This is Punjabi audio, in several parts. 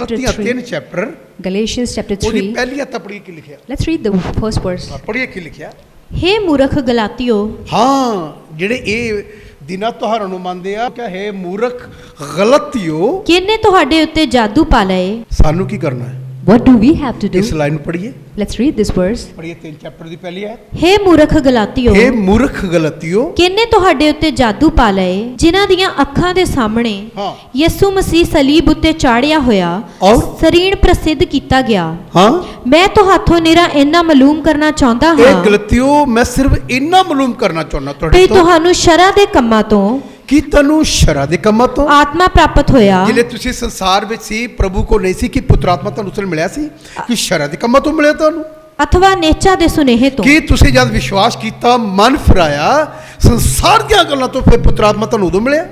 chapter 3. चैप्टर Galatians chapter ਉਹਦੀ 3. ਪਹਿਲੀ ਹੱਥ ਪੜ੍ਹੀ ਕੀ ਲਿਖਿਆ? Let's read the first verse. ਪੜ੍ਹੀਏ ਕੀ ਲਿਖਿਆ? हे मूर्ख गलातियो, ਹਾਂ ਜਿਹੜੇ ਇਹ ਦਿਨਾਂ ਤੁਹਾਰਾਂ ਨੂੰ ਮੰਨਦੇ ਆ ਕਿ ਹੈ ਮੂਰਖ ਗਲਤੀਓ, किन्ने तुहाडे उत्ते जादू पा लए? ਸਾਨੂੰ ਕੀ ਕਰਨਾ ਹੈ? What do we have to do? ਇਸ ਲਾਈਨ ਨੂੰ ਪੜ੍ਹੀਏ, Let's read this verse. ਪੜ੍ਹੀਏ 3 chapter ਦੀ ਪਹਿਲੀ ਹੈ। हे मूर्ख गलातियो, ਇਹ ਮੂਰਖ ਗਲਤੀਓ, किन्ने तुहाडे उत्ते जादू पा लए, जिन्हां दियां अखां दे सामने हाँ। यसु मसीह सलीब उत्ते चाढ़िया होया और? सरीण प्रसिद्ध कीता गया। ਹਾਂ मैं तुहाथों निरा इन्ना मालूम करना चाहुंदा ਇਹ हां ਗਲਤੀਓ ਮੈਂ ਸਿਰਫ ਇੰਨਾ ਮਾਲੂਮ ਕਰਨਾ ਚਾਹੁੰਦਾ भी ਤੁਹਾਡੇ ਤੋਂ तुहानू शरा दे कम्मां तो ਕਿ ਤੁਹਾਨੂੰ ਸ਼ਰਾਂ ਦੇ ਕੰਮਾਂ ਤੋਂ आत्मा प्राप्त होया, ਜਿਹੜੇ ਤੁਸੀਂ ਸੰਸਾਰ ਵਿੱਚ ਸੀ ਪ੍ਰਭੂ ਕੋ ਨਹੀਂ ਸੀ ਕਿ ਪੁੱਤਰ ਆਤਮਾ ਤੁਹਾਨੂੰ ਉਸਲ ਮਿਲਿਆ ਸੀ ਕਿ ਸ਼ਰਾਂ ਦੇ ਕੰਮਾਂ ਤੋਂ ਮਿਲਿਆ ਤੁਹਾਨੂੰ अथवा नेचा दे सुनेहे तो। ਕਿ ਤੁਸੀਂ ਜਦ ਵਿਸ਼ਵਾਸ ਕੀਤਾ ਮਨ ਫਿਰਾਇਆ ਸੰਸਾਰ ਦੀਆਂ ਗੱਲਾਂ ਤੋਂ ਫਿਰ ਪੁੱਤਰ ਆਤਮਾ ਤੁਹਾਨੂੰ ਉਦੋਂ ਮਿਲਿਆ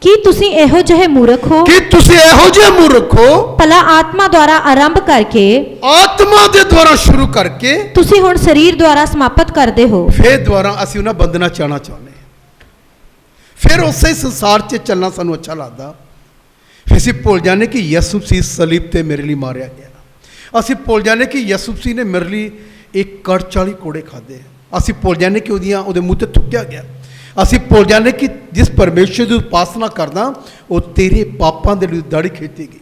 ਕੀ ਤੁਸੀਂ ਇਹੋ ਜਿਹੇ ਮੂਰਖ ਹੋ? ਕਿ ਤੁਸੀਂ ਇਹੋ ਜਿਹੇ ਮੂਰਖ ਹੋ ਭਲਾ ਆਤਮਾ ਦੁਆਰਾ ਆਰੰਭ ਕਰਕੇ ਆਤਮਾ ਦੇ ਦੁਆਰਾ ਸ਼ੁਰੂ ਕਰਕੇ ਤੁਸੀਂ ਹੁਣ ਸਰੀਰ ਦੁਆਰਾ ਸਮਾਪਤ ਕਰਦੇ ਹੋ। ਫਿਰ ਦੁਆਰਾ ਅਸੀਂ ਉਹਨਾਂ ਬੰਧਨਾਂ ਚ ਆਉਣਾ ਚਾਹੁੰਦੇ ਹਾਂ, ਫਿਰ ਉਸੇ ਸੰਸਾਰ 'ਚ ਚੱਲਣਾ ਸਾਨੂੰ ਅੱਛਾ ਲੱਗਦਾ। ਫਿਰ ਅਸੀਂ ਭੁੱਲ ਜਾਂਦੇ ਕਿ ਯਿਸੂ ਮਸੀਹ ਸਲੀਬ ਤੇ ਮੇਰੇ ਲਈ ਮਾਰਿਆ ਗਿਆ। ਅਸੀਂ ਭੁੱਲ ਜਾਂਦੇ ਕਿ ਯਿਸੂ ਮਸੀਹ ਨੇ ਮੇਰੇ ਲਈ ਇੱਕ ਕੜ 40 ਕੋੜੇ ਖਾਦੇ। ਅਸੀਂ ਭੁੱਲ ਜਾਂਦੇ ਕਿ ਉਹਦੇ ਮੂੰਹ ਤੇ ਥੁੱਕਿਆ ਗਿਆ। ਅਸੀਂ ਭੁੱਲ ਜਾਂਦੇ ਕਿ ਜਿਸ ਪਰਮੇਸ਼ਰ ਦੀ ਉਪਾਸਨਾ ਕਰਦਾ ਉਹ ਤੇਰੇ ਪਾਪਾਂ ਦੇ ਲਈ ਦਾੜੀ ਖਿੱਚੀ ਗਈ।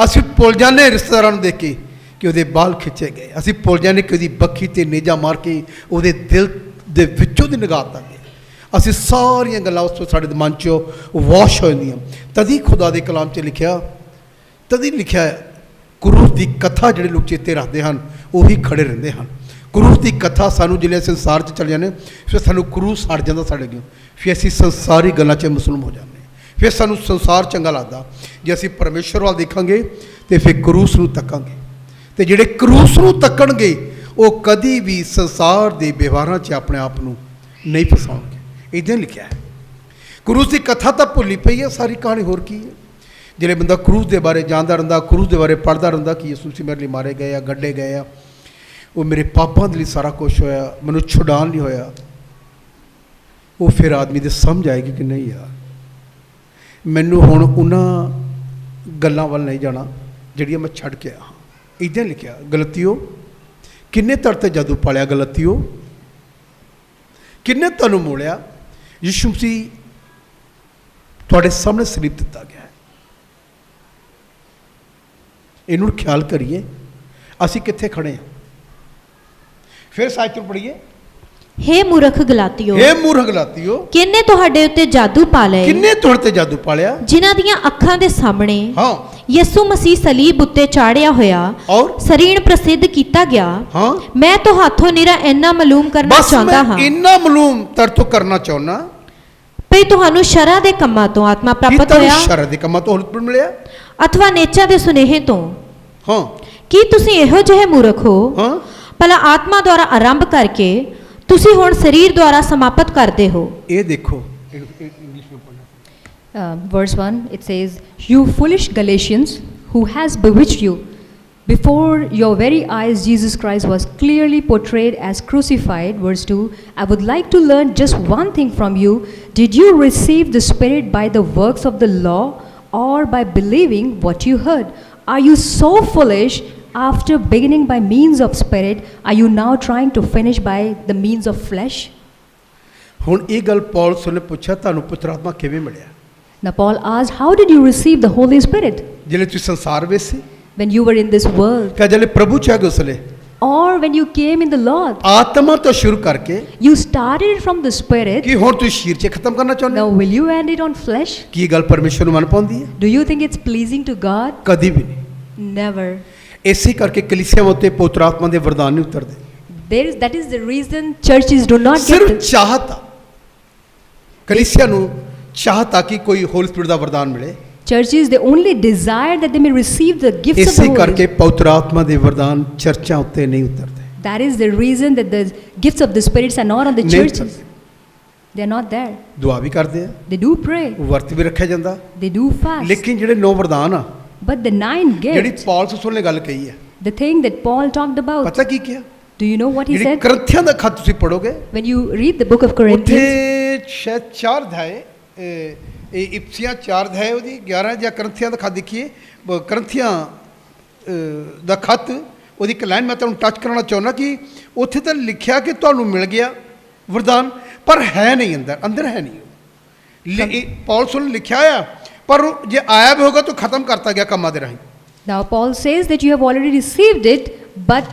ਅਸੀਂ ਭੁੱਲ ਜਾਂਦੇ ਰਿਸ਼ਤੇਦਾਰਾਂ ਨੂੰ ਦੇਖ ਕੇ ਕਿ ਉਹਦੇ ਬਾਲ ਖਿੱਚੇ ਗਏ। ਅਸੀਂ ਭੁੱਲ ਜਾਂਦੇ ਕਿ ਉਹਦੀ ਬੱਖੀ ਤੇ ਨੇਜਾ ਮਾਰ ਕੇ ਉਹਦੇ ਦਿਲ ਦੇ ਵਿੱਚੋਂ ਦੀ ਨਿਗਾਹ ਤੱਕ ਗਏ। ਅਸੀਂ ਸਾਰੀਆਂ ਗੱਲਾਂ ਉਸ ਤੋਂ ਸਾਡੇ ਮਨ 'ਚੋਂ ਵਾਸ਼ ਹੋ ਜਾਂਦੀਆਂ। ਤਦੀ ਖੁਦਾ ਦੇ ਕਲਾਮ 'ਚ ਲਿਖਿਆ, ਤਦੀ ਲਿਖਿਆ ਕਰੂਸ ਦੀ ਕਥਾ ਜਿਹੜੇ ਲੋਕ ਚੇਤੇ ਰੱਖਦੇ ਹਨ ਉਹੀ ਖੜੇ ਰਹਿੰਦੇ ਹਨ। ਕਰੂਸ ਦੀ ਕਥਾ ਸਾਨੂੰ ਜਿਹੜੇ ਸੰਸਾਰ 'ਚ ਚਲੇ ਜਾਂਦੇ ਫਿਰ ਸਾਨੂੰ ਕਰੂਸ ਹਟ ਜਾਂਦਾ ਸਾਡੇ ਅੱਗੇ, ਫਿਰ ਅਸੀਂ ਸੰਸਾਰੀ ਗੱਲਾਂ 'ਚ ਮੁਸਲਮ ਹੋ ਜਾਂਦੇ। ਫਿਰ ਸਾਨੂੰ ਸੰਸਾਰ ਚੰਗਾ ਲੱਗਦਾ। ਜੇ ਅਸੀਂ ਪਰਮੇਸ਼ਰ ਵੱਲ ਦੇਖਾਂਗੇ ਤੇ ਫਿਰ ਕਰੂਸ ਨੂੰ ਤੱਕਾਂਗੇ, ਤੇ ਜਿਹੜੇ ਕਰੂਸ ਨੂੰ ਤੱਕਣਗੇ ਉਹ ਕਦੀ ਵੀ ਸੰਸਾਰ ਦੇ ਵਿਵਹਾਰਾਂ 'ਚ ਆਪਣੇ ਆਪ ਨੂੰ ਨਹੀਂ ਫਸਾਉਣਗੇ। ਇੱਦਾਂ ਲਿਖਿਆ ਹੈ। ਕਰੂਸ ਦੀ ਕਥਾ ਤਾਂ ਭੁੱਲੀ ਪਈ ਹੈ, ਸਾਰੀ ਕਹਾਣੀ ਹੋਰ ਕੀ ਹੈ। ਜਿਹੜੇ ਬੰਦਾ ਕਰੂਸ ਦੇ ਬਾਰੇ ਜਾਣਦਾ ਰਹਿੰਦਾ, ਕਰੂਸ ਦੇ ਬਾਰੇ ਪੜ੍ਹਦਾ ਰਹਿੰਦਾ ਕਿ ਯਿਸੂ ਮਸੀਹ ਮੇਰੇ ਲਈ ਮਾਰੇ ਗਏ ਆ, ਗੱਡੇ ਗਏ ਆ, ਉਹ ਮੇਰੇ ਪਾਪਾਂ ਦੇ ਲਈ ਸਾਰਾ ਕੁਛ ਹੋਇਆ, ਮੈਨੂੰ ਛੁਡਾਉਣ ਲਈ ਹੋਇਆ, ਉਹ ਫਿਰ ਆਦਮੀ ਦੇ ਸਮਝ ਆਏਗੀ ਕਿ ਨਹੀਂ ਯਾਰ ਮੈਨੂੰ ਹੁਣ ਉਹਨਾਂ ਗੱਲਾਂ ਵੱਲ ਨਹੀਂ ਜਾਣਾ ਜਿਹੜੀਆਂ ਮੈਂ ਛੱਡ ਕੇ ਆਇਆ। ਇੱਦਾਂ ਲਿਖਿਆ ਗਲਤੀਓ, ਕਿੰਨੇ ਤੜ ਤੇ ਜਾਦੂ ਪਾਲਿਆ ਗਲਤੀਓ, ਕਿੰਨੇ ਤੁਹਾਨੂੰ ਮੋੜਿਆ। ਯਿਸੂ ਮਸੀਹ ਤੁਹਾਡੇ ਸਾਹਮਣੇ ਸਲੀਬ ਦਿੱਤਾ ਗਿਆ ਹੈ। ਇਹਨੂੰ ਖਿਆਲ ਕਰੀਏ ਅਸੀਂ ਕਿੱਥੇ ਖੜੇ ਹਾਂ। ਫਿਰ ਸਾਇਤ ਨੂੰ ਪੜ੍ਹੀਏ, हे मूर्ख गलातियो, ਇਹ ਮੂਰਖ ਗਲਾਤੀਓ, ਕਿੰਨੇ ਤੁਹਾਡੇ ਉੱਤੇ ਜਾਦੂ ਪਾ ਲਏ, ਕਿੰਨੇ ਤੁਹਾਡੇ ਤੇ ਜਾਦੂ ਪਾਲਿਆ। ਜਿਨ੍ਹਾਂ ਦੀਆਂ ਅੱਖਾਂ ਦੇ ਸਾਹਮਣੇ ਹਾਂ ਯਿਸੂ ਮਸੀਹ ਸਲੀਬ ਉੱਤੇ ਚਾੜਿਆ ਹੋਇਆ ਔਰ ਸਰੀਣ ਪ੍ਰਸਿੱਧ ਕੀਤਾ ਗਿਆ। ਹਾਂ ਮੈਂ ਤੁਹਾਥੋਂ ਨਿਰਾ ਇੰਨਾ ਮਾਲੂਮ ਕਰਨਾ ਬਸ ਚਾਹੁੰਦਾ ਮੈਂ ਹਾਂ ਇੰਨਾ ਮਾਲੂਮ ਤੇਰੇ ਤੋਂ ਕਰਨਾ ਚਾਹੁੰਦਾ ਭਈ ਤੁਹਾਨੂੰ ਸ਼ਰਾਂ ਦੇ ਕੰਮਾਂ ਤੋਂ ਆਤਮਾ ਕਿ ਪ੍ਰਾਪਤ ਤੁਹਾਨੂੰ ਹੋਇਆ ਸ਼ਰ ਦੇ ਕੰਮਾਂ ਤੋਂ ਹੁਕਮ ਮਿਲਿਆ। ਅਥਵਾ ਨੇਚਾ ਦੇ ਸੁਨੇਹੇ ਤੋਂ। ਹਾਂ ਕੀ ਤੁਸੀਂ ਇਹੋ ਜਿਹੇ ਮੂਰਖ ਹੋ? ਹਾਂ ਭਲਾ ਆਤਮਾ ਦੁਆਰਾ ਆਰੰਭ ਕਰਕੇ ਤੁਸੀਂ ਹੁਣ ਸਰੀਰ ਦੁਆਰਾ ਸਮਾਪਤ ਕਰਦੇ ਹੋ। ਇਹ ਦੇਖੋ ਇੰਗਲਿਸ਼ ਵਿੱਚ ਪੜ੍ਹਨਾ। Verse 1, it says, You foolish Galatians, who has bewitched you? Before your very eyes, Jesus Christ was clearly portrayed as crucified. Verse 2, I would like to learn just one thing from you. Did you receive the Spirit by the works of the law or by believing what you heard? Are you so foolish? After beginning by means of Spirit, are you now trying to finish by the means of flesh? ਹੁਣ ਇਹ ਗੱਲ ਪੌਲਸ ਨੇ ਪੁੱਛਿਆ ਤੁਹਾਨੂੰ ਪੁੱਤਰ ਆਤਮਾ ਕਿਵੇਂ ਮਿਲਿਆ। Now Paul asked, how did you receive the Holy Spirit ਜਿਹੜੇ ਤੁਸੀਂ ਸੰਸਾਰ ਵਿੱਚ ਸੀ when you were in this world? ਕਿ ਜਿਹੜੇ ਪ੍ਰਭੂ ਚ ਆ ਗਏ ਉਸਲੇ Or when you came in the Lord? ਆਤਮਾ ਤੋਂ ਸ਼ੁਰੂ ਕਰਕੇ You started from the Spirit. ਕਿ ਹੁਣ ਤੁਸੀਂ ਸਰੀਰ 'ਚ ਖਤਮ ਕਰਨਾ ਚਾਹੁੰਦੇ Now ਹੋ। will you end it on flesh? ਕੀ ਇਹ ਗੱਲ ਪਰਮੇਸ਼ਰ ਨੂੰ ਮਨ ਪਾਉਂਦੀ ਹੈ? Do you think it's pleasing to God? ਕਦੀ ਵੀ ਨਹੀਂ। Never. ਇਸੇ ਕਰਕੇ ਕਲੀਸਿਆਵਾਂ ਉੱਤੇ ਪੁੱਤਰ ਆਤਮਾ ਦੇ ਵਰਦਾਨ ਨਹੀਂ ਉਤਰਦੇ। That is the reason churches do not get ਸਿਰਫ the, ਚਾਹਤਾ ਕਲੀਸਿਆ ਨੂੰ ਚਾਹਤਾ ਕਿ ਕੋਈ ਹੋਲੀ ਸਪਿਰਿਟ ਦਾ ਵਰਦਾਨ ਮਿਲੇ। churches, they only desire that they may receive the gifts of ਇਸੇ the Holy ਕਰਕੇ ਪਵਿੱਤਰ ਆਤਮਾ ਦੇ ਵਰਦਾਨ ਚਰਚਾਂ ਉੱਤੇ ਨਹੀਂ ਉਤਰਦੇ। That is the reason that the gifts of the spirits are not on the ਨਹੀਂ churches. ਉਤਰਦੇ। They are not there. ਦੁਆ ਵੀ ਕਰਦੇ ਆ, They do pray. ਵਰਤ ਵੀ ਰੱਖਿਆ ਜਾਂਦਾ, They do fast. ਲੇਕਿਨ ਜਿਹੜੇ 9 ਵਰਦਾਨ ਆ But the 9 ਜਿਹੜੀ gifts, ਪੌਲਸ ਉਸ ਨੇ ਗੱਲ ਕਹੀ ਹੈ, the thing that Paul talked about, ਪਤਾ ਕੀ ਕਿਹਾ? do you know what he ਜਿਹੜੀ said? ਕਰੰਥੀਆਂ ਦਾ ਖੱਤ ਤੁਸੀਂ ਪੜੋਗੇ When you read the book of ਉੱਥੇ Corinthians, ਸ਼ਾਇਦ 4 ਅਧਿਆਏ ਇਹ ਇਫਸੀਆਂ 4 ਅਧਿਆਏ ਉਹਦੀ 11 ਜਾਂ ਕਰੰਥੀਆਂ ਦਾ ਖੱਤ ਦੇਖੀਏ, ਕਰੰਥੀਆਂ ਦਾ ਖੱਤ ਉਹਦੀ ਇੱਕ ਲਾਈਨ ਮੈਂ ਤੁਹਾਨੂੰ ਟੱਚ ਕਰਾਉਣਾ ਚਾਹੁੰਦਾ ਕਿ ਉੱਥੇ ਤਾਂ ਲਿਖਿਆ ਕਿ ਤੁਹਾਨੂੰ ਮਿਲ ਗਿਆ ਵਰਦਾਨ, ਪਰ ਹੈ ਨਹੀਂ ਅੰਦਰ, ਅੰਦਰ ਹੈ ਨਹੀਂ। ਪੌਲਸ ਨੇ ਲਿਖਿਆ ਆ, ਪਰ ਜੇ ਆਇਆ ਵੀ ਹੋਗਾ ਤਾਂ ਖਤਮ ਕਰਤਾ ਗਿਆ ਕੰਮਾਂ ਦੇ ਰਾਹੀਂ। Now Paul says that you have already received it, but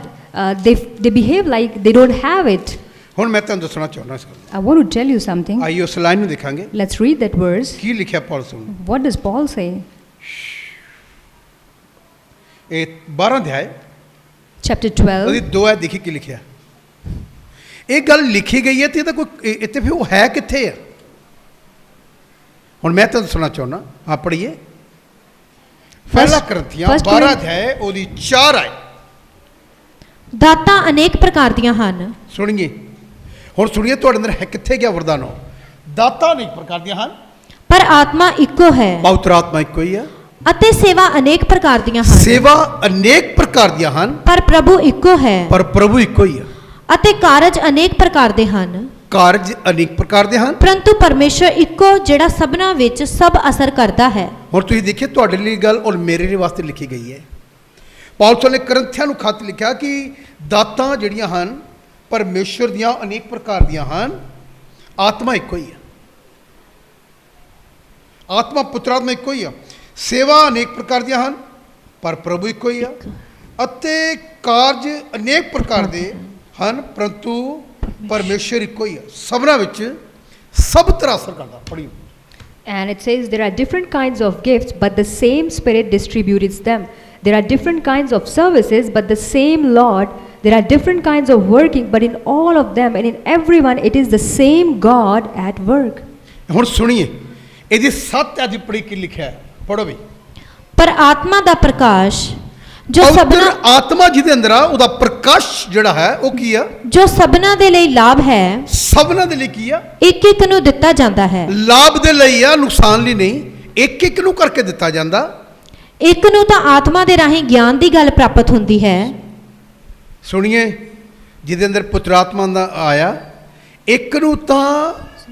they behave like they don't have it. ਹੁਣ ਮੈਂ ਤੁਹਾਨੂੰ ਦੱਸਣਾ ਚਾਹੁੰਦਾ ਇਸ ਗੱਲ। I want to tell you something. ਆਈਏ ਉਸ ਲਾਈਨ ਨੂੰ ਦੇਖਾਂਗੇ, Let's read that verse. ਕੀ ਲਿਖਿਆ ਪੌਲਸ ਨੇ। What does Paul say? ਇਹ 12 ਅਧਿਆਇ Chapter ਉਹਦੀ 12. 2 ਦੇਖੀ ਕੀ ਲਿਖਿਆ। ਇਹ ਗੱਲ ਲਿਖੀ ਗਈ ਹੈ ਤੇ ਇਹਦਾ ਕੋਈ ਇੱਥੇ ਫਿਰ ਉਹ ਹੈ ਕਿੱਥੇ ਆ? ਹੁਣ ਮੈਂ ਤੁਹਾਨੂੰ ਦੱਸਣਾ ਚਾਹੁੰਦਾ, ਆ ਪੜ੍ਹੀਏ ਪਹਿਲਾ ਕਰੰਥੀਆਂ 12 ਅਧਿਆਇ ਉਹਦੀ 4 ਆਇਤ। ਦਾਤਾਂ ਅਨੇਕ ਪ੍ਰਕਾਰ ਦੀਆਂ ਹਨ। ਸੁਣੀਏ, ਹੁਣ ਸੁਣੀਏ ਤੁਹਾਡੇ ਅੰਦਰ ਹੈ ਕਿੱਥੇ ਗਿਆ ਵਰਦਾਨ? ਉਹ ਦਾਤਾਂ ਅਨੇਕ ਪ੍ਰਕਾਰ ਦੀਆਂ ਹਨ, ਪਰ ਆਤਮਾ ਇੱਕੋ ਹੈ। ਪਵਿੱਤਰ ਆਤਮਾ ਇੱਕੋ ਹੀ ਆ। ਅਤੇ ਸੇਵਾ ਅਨੇਕ ਪ੍ਰਕਾਰ ਦੀਆਂ ਹਨ। ਸੇਵਾ ਅਨੇਕ ਪ੍ਰਕਾਰ ਦੀਆਂ ਹਨ, ਪਰ ਪ੍ਰਭੂ ਇੱਕੋ ਹੈ। ਪਰ ਪ੍ਰਭੂ ਇੱਕੋ ਹੀ ਆ। ਅਤੇ ਕਾਰਜ ਅਨੇਕ ਪ੍ਰਕਾਰ ਦੇ ਹਨ, ਕਾਰਜ ਅਨੇਕ ਪ੍ਰਕਾਰ ਦੇ ਹਨ, ਪਰੰਤੂ ਪਰਮੇਸ਼ਰ ਇੱਕੋ ਜਿਹੜਾ ਸਭਨਾਂ ਵਿੱਚ ਸਭ ਅਸਰ ਕਰਦਾ ਹੈ। ਹੁਣ ਤੁਸੀਂ ਦੇਖਿਏ ਤੁਹਾਡੇ ਲਈ ਗੱਲ ਔਰ ਮੇਰੇ ਲਈ ਵਾਸਤੇ ਲਿਖੀ ਗਈ ਹੈ। ਪੌਲਸ ਨੇ ਕਰੰਥੀਆਂ ਨੂੰ ਖੱਤ ਲਿਖਿਆ ਕਿ ਦਾਤਾਂ ਜਿਹੜੀਆਂ ਹਨ ਪਰਮੇਸ਼ਰ ਦੀਆਂ ਅਨੇਕ ਪ੍ਰਕਾਰ ਦੀਆਂ ਹਨ, ਆਤਮਾ ਇੱਕੋ ਹੀ ਆ। ਆਤਮਾ ਪੁੱਤਰ ਆਤਮਾ ਇੱਕੋ ਹੀ ਆ। ਸੇਵਾ ਅਨੇਕ ਪ੍ਰਕਾਰ ਦੀਆਂ ਹਨ, ਪਰ ਪ੍ਰਭੂ ਇੱਕੋ ਹੀ ਆ। ਅਤੇ ਕਾਰਜ ਅਨੇਕ ਪ੍ਰਕਾਰ ਦੇ ਹਨ, ਪਰੰਤੂ ਪਰਮੇਸ਼ਰ ਇੱਕੋ ਹੀ ਆ। ਸਭਨਾਂ ਵਿੱਚ ਸਭ ਤਰ੍ਹਾਂ ਅਸਰ ਕਰਦਾ। ਪੜ੍ਹੀਏ। And it says there are different kinds of gifts, but the same Spirit distributes them. There are different kinds of services, but the same Lord. There are different kinds of working, but in all of them and in everyone it is the same God at work. ਹੁਣ ਸੁਣੀਏ ਇਹਦੀ 7 ਅੱਜ ਪੜ੍ਹੀ ਕੀ ਲਿਖਿਆ ਹੈ। ਪੜ੍ਹੋ ਵੀ। ਪਰ ਆਤਮਾ ਦਾ ਪ੍ਰਕਾਸ਼ ਜੋ ਪਵਿੱਤਰ ਸਭਨਾਂ ਆਤਮਾ ਜਿਹਦੇ ਅੰਦਰ ਆ ਉਹਦਾ ਪ੍ਰਕਾਸ਼ ਜਿਹੜਾ ਹੈ ਉਹ ਕੀ ਆ? ਜੋ ਸਭਨਾਂ ਦੇ ਲਈ ਲਾਭ ਹੈ, ਸਭਨਾਂ ਦੇ ਲਈ ਕੀ ਆ? ਇੱਕ ਇੱਕ ਨੂੰ ਦਿੱਤਾ ਜਾਂਦਾ ਹੈ। ਲਾਭ ਦੇ ਲਈ ਆ, ਨੁਕਸਾਨ ਲਈ ਨਹੀਂ। ਇੱਕ ਇੱਕ ਨੂੰ ਕਰਕੇ ਦਿੱਤਾ ਜਾਂਦਾ। ਇੱਕ ਨੂੰ ਤਾਂ ਆਤਮਾ ਦੇ ਰਾਹੀਂ ਗਿਆਨ ਦੀ ਗੱਲ ਪ੍ਰਾਪਤ ਹੁੰਦੀ ਹੈ। ਸੁਣੀਏ, ਜਿਹਦੇ ਅੰਦਰ ਪੁੱਤਰ ਆਤਮਾ ਦਾ ਆਇਆ, ਇੱਕ ਨੂੰ ਤਾਂ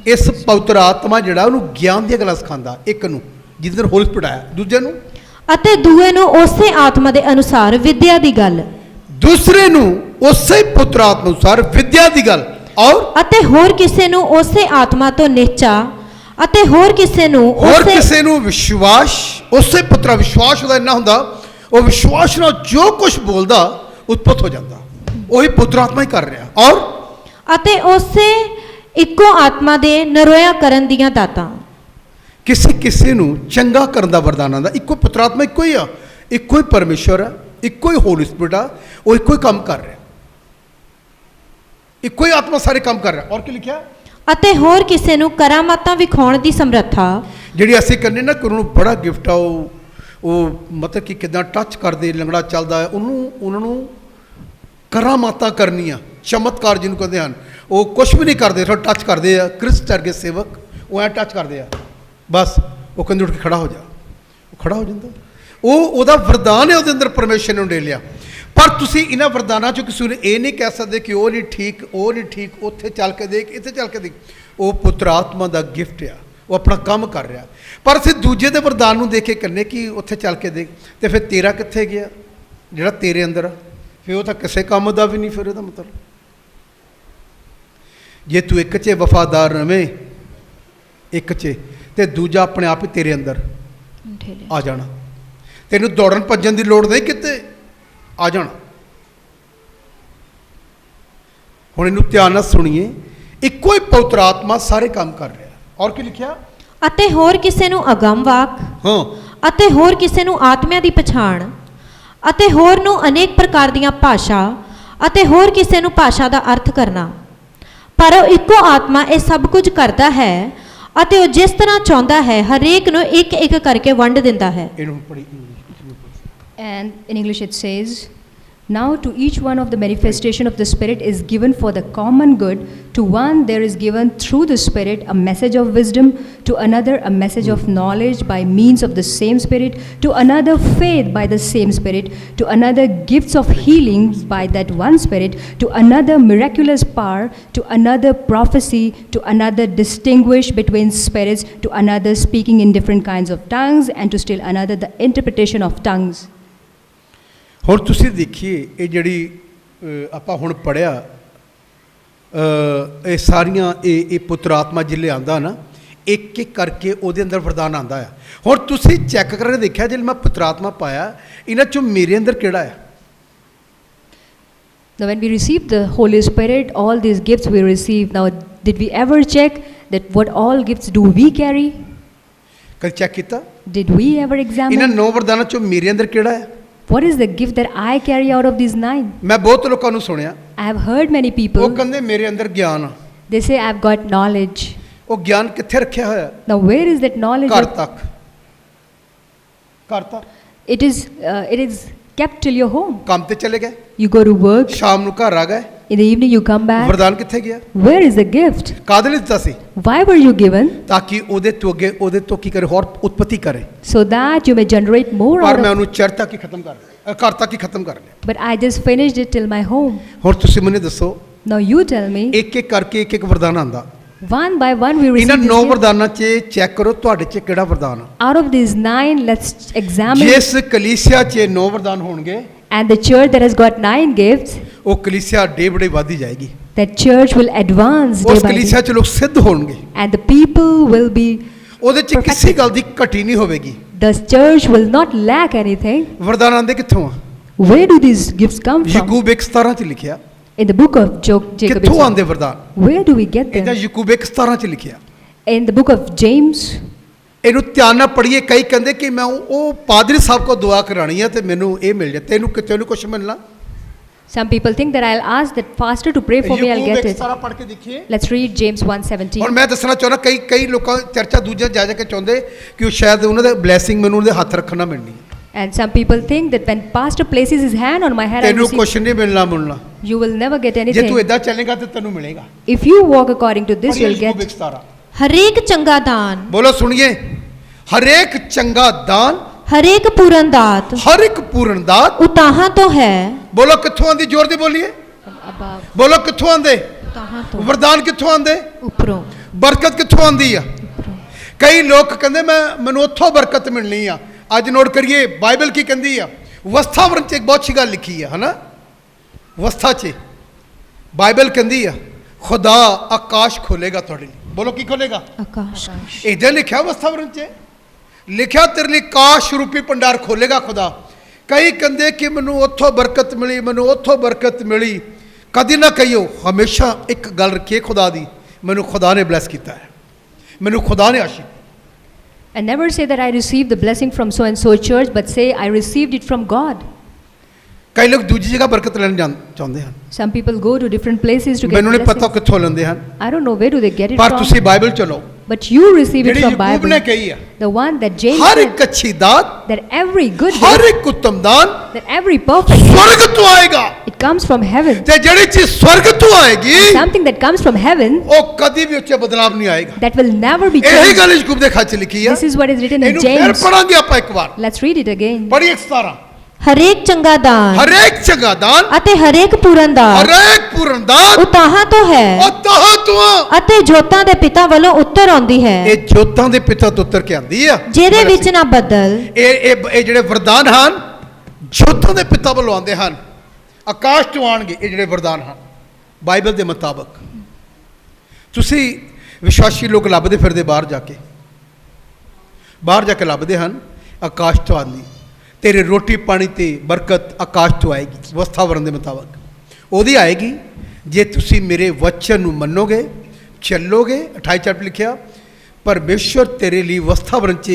ਇਸ ਪਵਿੱਤਰ ਆਤਮਾ ਜਿਹੜਾ ਉਹਨੂੰ ਗਿਆਨ ਦੀਆਂ ਗੱਲਾਂ ਸਿਖਾਉਂਦਾ, ਇੱਕ ਨੂੰ ਜਿਹਦੇ ਅੰਦਰ ਹੋਲੀ ਸਪਿਰਿਟ ਆਇਆ, ਦੂਜੇ ਨੂੰ ਅਤੇ ਦੂਏ ਨੂੰ ਉਸੇ ਆਤਮਾ ਦੇ ਅਨੁਸਾਰ ਵਿਦਿਆ ਦੀ ਗੱਲ, ਦੂਸਰੇ ਨੂੰ ਉਸੇ ਪੁੱਤਰ ਆਤਮਾ ਅਨੁਸਾਰ ਵਿਦਿਆ ਦੀ ਗੱਲ, ਔਰ ਅਤੇ ਹੋਰ ਕਿਸੇ ਨੂੰ ਉਸੇ ਆਤਮਾ ਤੋਂ ਨਿਹਚਾ, ਅਤੇ ਹੋਰ ਕਿਸੇ ਨੂੰ ਹੋਰ ਉਸੇ ਕਿਸੇ ਨੂੰ ਵਿਸ਼ਵਾਸ। ਉਸੇ ਪੁੱਤਰ ਵਿਸ਼ਵਾਸ ਉਹਦਾ ਇੰਨਾ ਹੁੰਦਾ, ਉਹ ਵਿਸ਼ਵਾਸ ਨਾਲ ਜੋ ਕੁਝ ਬੋਲਦਾ ਉਤਪਤ ਹੋ ਜਾਂਦਾ। ਉਹੀ ਪੁੱਤਰ ਆਤਮਾ ਹੀ ਕਰ ਰਿਹਾ। ਔਰ ਅਤੇ ਉਸੇ ਇੱਕੋ ਆਤਮਾ ਦੇ ਨਰੋਇਆ ਕਰਨ ਦੀਆਂ ਦਾਤਾਂ। ਕਿਸੇ ਕਿਸੇ ਨੂੰ ਚੰਗਾ ਕਰਨ ਦਾ ਵਰਦਾਨ ਆਉਂਦਾ। ਇੱਕੋ ਪੁੱਤਰ ਆਤਮਾ ਇੱਕੋ ਹੀ ਆ, ਇੱਕੋ ਹੀ ਪਰਮੇਸ਼ਰ ਆ, ਇੱਕੋ ਹੀ ਹੋਲੀ ਸਪਿਰਿਟ ਆ, ਉਹ ਇੱਕੋ ਹੀ ਕੰਮ ਕਰ ਰਿਹਾ। ਇੱਕੋ ਹੀ ਆਤਮਾ ਸਾਰੇ ਕੰਮ ਕਰ ਰਿਹਾ। ਔਰ ਕੀ ਲਿਖਿਆ? ਅਤੇ ਹੋਰ ਕਿਸੇ ਨੂੰ ਕਰਾਮਾਤਾਂ ਵਿਖਾਉਣ ਦੀ ਸਮਰੱਥਾ। ਜਿਹੜੀ ਅਸੀਂ ਕਰਨੇ ਨਾ, ਉਹਨਾਂ ਨੂੰ ਬੜਾ ਗਿਫਟ ਆ। ਉਹ ਮਤਲਬ ਕਿ ਕਿੱਦਾਂ ਟੱਚ ਕਰਦੇ, ਲੰਗੜਾ ਚੱਲਦਾ, ਉਹਨਾਂ ਨੂੰ ਕਰਾਮਾਤਾਂ ਕਰਨੀਆਂ, ਚਮਤਕਾਰ ਜਿਹਨੂੰ ਕਹਿੰਦੇ ਹਨ। ਉਹ ਕੁਛ ਵੀ ਨਹੀਂ ਕਰਦੇ, ਥੋੜਾ ਟੱਚ ਕਰਦੇ ਆ। ਕ੍ਰਿਸਟ ਵਰਗੇ ਸੇਵਕ ਉਹ ਐ ਟੱਚ ਕਰਦੇ ਆ, ਬਸ ਉਹ ਕਹਿੰਦੇ ਉੱਠ ਕੇ ਖੜਾ ਹੋ ਜਾ, ਉਹ ਖੜਾ ਹੋ ਜਾਂਦਾ। ਉਹਦਾ ਵਰਦਾਨ ਹੈ, ਉਹਦੇ ਅੰਦਰ ਪਰਮੇਸ਼ਰ ਨੇ ਡੇ ਲਿਆ। ਪਰ ਤੁਸੀਂ ਇਹਨਾਂ ਵਰਦਾਨਾਂ 'ਚੋਂ ਕਿਸੇ ਨੂੰ ਇਹ ਨਹੀਂ ਕਹਿ ਸਕਦੇ ਕਿ ਉਹ ਨਹੀਂ ਠੀਕ, ਉਹ ਨਹੀਂ ਠੀਕ, ਉੱਥੇ ਚੱਲ ਕੇ ਦੇਖ, ਇੱਥੇ ਚੱਲ ਕੇ ਦੇਖ। ਉਹ ਪੁੱਤਰ ਆਤਮਾ ਦਾ ਗਿਫਟ ਆ, ਉਹ ਆਪਣਾ ਕੰਮ ਕਰ ਰਿਹਾ। ਪਰ ਅਸੀਂ ਦੂਜੇ ਦੇ ਵਰਦਾਨ ਨੂੰ ਦੇਖ ਕੇ ਕਹਿੰਦੇ ਕਿ ਉੱਥੇ ਚੱਲ ਕੇ ਦੇਖ, ਤੇ ਫਿਰ ਤੇਰਾ ਕਿੱਥੇ ਗਿਆ ਜਿਹੜਾ ਤੇਰੇ ਅੰਦਰ ਆ? ਫਿਰ ਉਹ ਤਾਂ ਕਿਸੇ ਕੰਮ ਦਾ ਵੀ ਨਹੀਂ। ਫਿਰ ਇਹਦਾ ਮਤਲਬ ਜੇ ਤੂੰ ਇੱਕ 'ਚ ਵਫਾਦਾਰ ਰਵੇਂ, ਇੱਕ 'ਚ, ਤੇ ਦੂਜਾ ਆਪਣੇ ਆਪ ਹੀ ਤੇਰੇ ਅੰਦਰ ਆ ਜਾਣਾ। ਤੈਨੂੰ ਦੌੜਨ ਭੱਜਣ ਦੀ ਲੋੜ ਨਹੀਂ, ਕਿਤੇ ਆ ਜਾਣਾ। ਹੁਣ ਇਹਨੂੰ ਧਿਆਨ ਨਾਲ ਸੁਣੀਏ। ਇੱਕੋ ਹੀ ਪਵਿੱਤਰ ਆਤਮਾ ਸਾਰੇ ਕੰਮ ਕਰ ਰਿਹਾ। ਔਰ ਕੀ ਲਿਖਿਆ? ਅਤੇ ਹੋਰ ਕਿਸੇ ਨੂੰ ਅਗੰਮ ਵਾਕ, ਹਾਂ, ਅਤੇ ਹੋਰ ਕਿਸੇ ਨੂੰ ਆਤਮਿਆਂ ਦੀ ਪਛਾਣ, ਅਤੇ ਹੋਰ ਨੂੰ ਅਨੇਕ ਪ੍ਰਕਾਰ ਦੀਆਂ ਭਾਸ਼ਾ, ਅਤੇ ਹੋਰ ਕਿਸੇ ਨੂੰ ਭਾਸ਼ਾ ਦਾ ਅਰਥ ਕਰਨਾ। ਪਰ ਉਹ ਇੱਕੋ ਆਤਮਾ ਇਹ ਸਭ ਕੁਝ ਕਰਦਾ ਹੈ, ਅਤੇ ਉਹ ਜਿਸ ਤਰ੍ਹਾਂ ਚਾਹੁੰਦਾ ਹੈ ਹਰੇਕ ਨੂੰ ਇੱਕ ਇੱਕ ਕਰਕੇ ਵੰਡ ਦਿੰਦਾ ਹੈ। ਇਹਨੂੰ ਪੜ੍ਹੀ। And in English it says, now to each one of the manifestation of the Spirit is given for the common good. To one there is given through the Spirit a message of wisdom, to another a message of knowledge by means of the same Spirit, to another faith by the same Spirit, to another gifts of healing by that one Spirit, to another miraculous power, to another prophecy, to another distinguish between spirits, to another speaking in different kinds of tongues, and to still another the interpretation of tongues. ਹੁਣ ਤੁਸੀਂ ਦੇਖੀਏ ਇਹ ਜਿਹੜੀ ਆਪਾਂ ਹੁਣ ਪੜ੍ਹਿਆ ਇਹ ਸਾਰੀਆਂ ਇਹ ਪੁੱਤਰ ਆਤਮਾ ਜਿਲੇ ਆਂਦਾ ਨਾ ਇੱਕ ਇੱਕ ਕਰਕੇ ਉਹਦੇ ਅੰਦਰ ਵਰਦਾਨ ਆਂਦਾ ਆ। ਹੁਣ ਤੁਸੀਂ ਚੈੱਕ ਕਰਕੇ ਦੇਖਿਆ ਜੇ ਮੈਂ ਪੁੱਤਰ ਆਤਮਾ ਪਾਇਆ ਇਹਨਾਂ ਚੋਂ ਮੇਰੇ ਅੰਦਰ ਕਿਹੜਾ ਆ? Now, when we receive the Holy Spirit, all these gifts we receive. Now, did we ever check that what all gifts do we carry? ਕਦੇ ਚੈੱਕ ਕੀਤਾ? Did we ever ਇਹਨਾਂ examine? 9 ਵਰਦਾਨਾਂ ਚੋਂ ਮੇਰੇ ਅੰਦਰ ਕਿਹੜਾ ਆ? What is the gift that I carry out of these 9? ਮੈਂ ਬਹੁਤ ਲੋਕਾਂ ਨੂੰ ਸੁਣਿਆ I have heard many ਉਹ people, ਕਹਿੰਦੇ ਮੇਰੇ ਅੰਦਰ ਗਿਆਨ ਆ। they say, I've got knowledge. ਉਹ ਗਿਆਨ ਕਿੱਥੇ ਰੱਖਿਆ ਹੋਇਆ? Now, where is that knowledge? ਘਰ ਤੱਕ। ਘਰ ਤੱਕ It is kept till your home. ਕੰਮ ਤੇ ਚਲੇ ਗਏ, You go to work, ਸ਼ਾਮ ਨੂੰ ਘਰ ਆ ਗਏ, in the evening you come back. ਵਰਦਾਨ ਕਿੱਥੇ ਗਿਆ? Where is the gift? ਕਾਹਦੇ ਲਈ ਦਿੱਤਾ ਸੀ? Why were you given? ਤਾਂ ਕਿ ਉਹਦੇ ਤੋਂ ਅੱਗੇ ਉਹਦੇ ਤੋਂ ਕੀ ਕਰੇ ਹੋਰ ਉਤਪਤੀ ਕਰੇ। So that you may generate more ਪਰ out ਮੈਂ of. ਉਹਨੂੰ ਚਰਚ ਤੱਕ ਹੀ ਖਤਮ ਕਰ ਲਿਆ, ਘਰ ਤੱਕ ਹੀ ਖਤਮ ਕਰ ਲਿਆ। But I just finished it till my home. ਹੁਣ ਤੁਸੀਂ ਮੈਨੂੰ ਦੱਸੋ Now you tell me, ਇੱਕ ਇੱਕ ਕਰਕੇ ਇੱਕ ਇੱਕ ਵਰਦਾਨ ਆਂਦਾ। one by one we ਇਹਨਾਂ receive 9 this gift. ਵਰਦਾਨਾਂ 'ਚ ਚੈੱਕ ਕਰੋ ਤੁਹਾਡੇ 'ਚ ਕਿਹੜਾ ਵਰਦਾਨ ਆ। Out of these 9, let's examine. ਜਿਸ ਕਲੀਸਿਆ 'ਚ 9 ਵਰਦਾਨ ਹੋਣਗੇ And the church that has got 9 gifts, ਉਹ ਕਲੀਸਿਆ ਡੇ ਬੜੇ ਵਧਦੀ ਜਾਏਗੀ। that church will advance day ਉਸ by ਕਲੀਸਿਆ day. 'ਚ ਲੋਕ ਸਿੱਧ ਹੋਣਗੇ। And the people will be, ਉਹਦੇ 'ਚ ਕਿਸੇ ਗੱਲ ਦੀ ਘਟੀ ਨਹੀਂ ਹੋਵੇਗੀ। the church will not lack anything. ਵਰਦਾਨ ਆਂਦੇ ਕਿੱਥੋਂ ਆ? Where do these gifts come from? Yakub 1:17 'ਚ ਲਿਖਿਆ। In the book of Jacob. it ਕਿੱਥੋਂ says. ਆਂਦੇ ਵਰਦਾਨ? Where do we get ਇਹਦਾ them? ਯਾਕੂਬ 1:17 'ਚ ਲਿਖਿਆ। In the book of James. ਇਹਨੂੰ ਧਿਆਨ ਨਾਲ ਪੜ੍ਹੀਏ। ਕਈ ਕਹਿੰਦੇ ਕਿ ਮੈਂ ਉਹ ਪਾਦਰੀ ਸਾਹਿਬ ਕੋ ਦੁਆ ਕਰਾਣੀ ਹੈ ਤੇ ਮੈਨੂੰ ਇਹ ਮਿਲ ਜਾ, ਤੈਨੂੰ ਕਿਤੇ ਨੂੰ ਕੁਝ ਮਿਲਣਾ। Some people think that I'll ask that pastor to pray for me, I'll Yakub get it. 1:17 ਪੜ੍ਹ ਕੇ ਦੇਖੀਏ। Let's read James 1:17. ਹੁਣ ਮੈਂ ਦੱਸਣਾ ਚਾਹੁੰਦਾ ਕਈ ਲੋਕਾਂ ਚਰਚਾ ਦੂਜੇ ਜਾ ਕੇ ਚਾਹੁੰਦੇ ਕਿ ਉਹ ਸ਼ਾਇਦ ਉਹਨਾਂ ਦੇ ਬਲੇਸਿੰਗ ਮੈਨੂੰ ਉਹਦੇ ਹੱਥ ਰੱਖਣਾ ਮਿਲਣੀ ਹੈ। And some people think that when pastor places his hand on my head, I'll ਤੈਨੂੰ receive, ਕੁਝ ਨਹੀਂ ਮਿਲਣਾ ਮੁਲਣਾ। you will never get ਜੇ ਤੂੰ anything. ਇਦਾਂ ਚੱਲੇਗਾ ਤੇ ਤੈਨੂੰ ਮਿਲੇਗਾ। If you walk according to this, ਪੜ੍ਹੀਏ you'll Yakub get. 1:17। ਹਰੇਕ ਚੰਗਾ ਦਾਨ, ਬੋਲੋ ਸੁਣੀਏ, ਹਰੇਕ ਚੰਗਾ ਦਾਨ, ਹਰੇਕ ਪੂਰਨ ਦਾਤ ਹਰ ਇੱਕ ਪੂਰਨ ਦਾਤ। ਉਤਾਹਾਂ ਤੋਂ ਹੈ। ਬੋਲੋ ਕਿੱਥੋਂ ਆਂਦੀ? ਜ਼ੋਰ ਦੀ ਬੋਲੀਏ। From above. ਬੋਲੋ ਕਿੱਥੋਂ ਆਂਦੇ? ਉਤਾਹਾਂ ਤੋਂ, ਵਰਦਾਨ ਕਿੱਥੋਂ ਆਂਦੇ? ਉੱਪਰੋਂ। ਬਰਕਤ ਕਿੱਥੋਂ ਆਂਦੀ ਆ? ਕਈ ਲੋਕ ਕਹਿੰਦੇ ਮੈਨੂੰ ਉੱਥੋਂ ਬਰਕਤ ਮਿਲਣੀ ਆ। ਅੱਜ ਨੋਟ ਕਰੀਏ ਬਾਈਬਲ ਕੀ ਕਹਿੰਦੀ ਆ। ਵਸਥਾਵਰਨ 'ਚ ਇੱਕ ਬਹੁਤ ਅੱਛੀ ਗੱਲ ਲਿਖੀ ਆ, ਹਨਾ। ਵਸਥਾ 'ਚ ਬਾਈਬਲ ਕਹਿੰਦੀ ਆ ਖੁਦਾ ਆਕਾਸ਼ ਖੋਲੇਗਾ ਤੁਹਾਡੇ ਲਈ। ਬੋਲੋ ਕੀ ਖੋਲੇਗਾ? ਆਕਾਸ਼। ਇਹਦੇ ਲਿਖਿਆ ਵਸਥਾਵਰਨ 'ਚ ਲਿਖਿਆ ਤੇਰੇ ਲਈ ਕਾਸ਼ ਰੂਪੀ ਭੰਡਾਰ ਖੋਲੇਗਾ ਖੁਦਾ। ਕਈ ਕਹਿੰਦੇ ਕਿ ਮੈਨੂੰ ਉੱਥੋਂ ਬਰਕਤ ਮਿਲੀ, ਮੈਨੂੰ ਉੱਥੋਂ ਬਰਕਤ ਮਿਲੀ। ਕਦੀ ਨਾ ਕਹੀਓ, ਹਮੇਸ਼ਾ ਇੱਕ ਗੱਲ ਰੱਖੀਏ ਖੁਦਾ ਦੀ, ਮੈਨੂੰ ਖੁਦਾ ਨੇ ਬਲੈਸ ਕੀਤਾ ਹੈ, ਮੈਨੂੰ ਖੁਦਾ ਨੇ ਆਸ਼ੀਰਵਾਦ। And never say that I received the blessing from so and so church, but say I received it from God. ਕਈ ਲੋਕ ਦੂਜੀ ਜਗ੍ਹਾ ਬਰਕਤ ਲੈਣ ਚਾਹੁੰਦੇ ਹਨ। Some people go to different places to get ਮੈਨੂੰ ਨਹੀਂ ਪਤਾ blessings. ਕਿੱਥੋਂ ਲੈਂਦੇ ਹਨ, I don't know where do they get it ਪਰ from. ਤੁਸੀਂ ਬਾਈਬਲ ਚਲੋ But you receive it ਜਿਹੜੀ from ਯਾਕੂਬ Bible. ਨੇ ਕਹੀ ਆ। The one that James Har said, ਇੱਕ ਅੱਛੀ ਦਾਤ, that every good Har gift, ਇੱਕ ਉੱਤਮ ਦਾਨ that every perfect gift, ਸਵਰਗ ਤੋਂ ਆਏਗਾ। it comes from heaven. ਤੇ ਜਿਹੜੀ ਚੀਜ਼ ਸਵਰਗ ਤੋਂ ਆਏਗੀ Something that comes from heaven, ਉਹ ਕਦੀ ਵੀ ਉੱਚੇ ਬਦਲਾਵ ਨਹੀਂ ਆਏਗਾ। that will never be ਇਹੀ changed. ਗੱਲ ਯਾਕੂਬ ਦੇ ਖੱਤ 'ਚ ਲਿਖੀ ਆ। This is what is written in ਇਹਨੂੰ ਫਿਰ James. ਪੜਾਂਗੇ ਆਪਾਂ ਇੱਕ ਵਾਰ। Let's read it again. ਪੜ੍ਹੀਏ 17। ਹਰੇਕ ਚੰਗਾ ਦਾਨ ਹਰੇਕ ਚੰਗਾ ਦਾਨ, ਅਤੇ ਹਰੇਕ ਪੂਰਨ ਦਾਤ ਹਰੇਕ ਪੂਰਨ ਦਾਤ ਉਤਾਹਾਂ ਤੋਂ ਹੈ ਉਹ ਤਹਾਂ ਤੋਂ ਅਤੇ ਜੋਤਾਂ ਦੇ ਪਿਤਾ ਵੱਲੋਂ ਉੱਤਰ ਆਉਂਦੀ ਹੈ, ਇਹ ਜੋਤਾਂ ਦੇ ਪਿਤਾ ਤੋਂ ਉੱਤਰ ਕੇ ਆਂਦੀ ਆ। ਜਿਹਦੇ ਵਿੱਚ ਨਾ ਬੱਦਲ ਇਹ ਜਿਹੜੇ ਵਰਦਾਨ ਹਨ ਜੋਤਾਂ ਦੇ ਪਿਤਾ ਵੱਲੋਂ ਆਉਂਦੇ ਹਨ, ਆਕਾਸ਼ ਤੋਂ ਆਣਗੇ। ਇਹ ਜਿਹੜੇ ਵਰਦਾਨ ਹਨ ਬਾਈਬਲ ਦੇ ਮੁਤਾਬਕ। ਤੁਸੀਂ ਵਿਸ਼ਵਾਸੀ ਲੋਕ ਲੱਭਦੇ ਫਿਰਦੇ ਬਾਹਰ ਜਾ ਕੇ ਲੱਭਦੇ ਹਨ ਆਕਾਸ਼ ਤੋਂ ਆਂਦੀ। ਤੇਰੇ ਰੋਟੀ ਪਾਣੀ ਤੇ ਬਰਕਤ ਆਕਾਸ਼ ਤੋਂ ਆਏਗੀ ਵਸਥਾਵਰਨ ਦੇ ਮੁਤਾਬਕ। ਉਹਦੀ ਆਏਗੀ ਜੇ ਤੁਸੀਂ ਮੇਰੇ ਵਚਨ ਨੂੰ ਮੰਨੋਗੇ, ਚੱਲੋਗੇ। 28 ਲਿਖਿਆ ਪਰਮੇਸ਼ਵਰ ਤੇਰੇ ਲਈ ਵਸਥਾਵਰਨ 'ਚ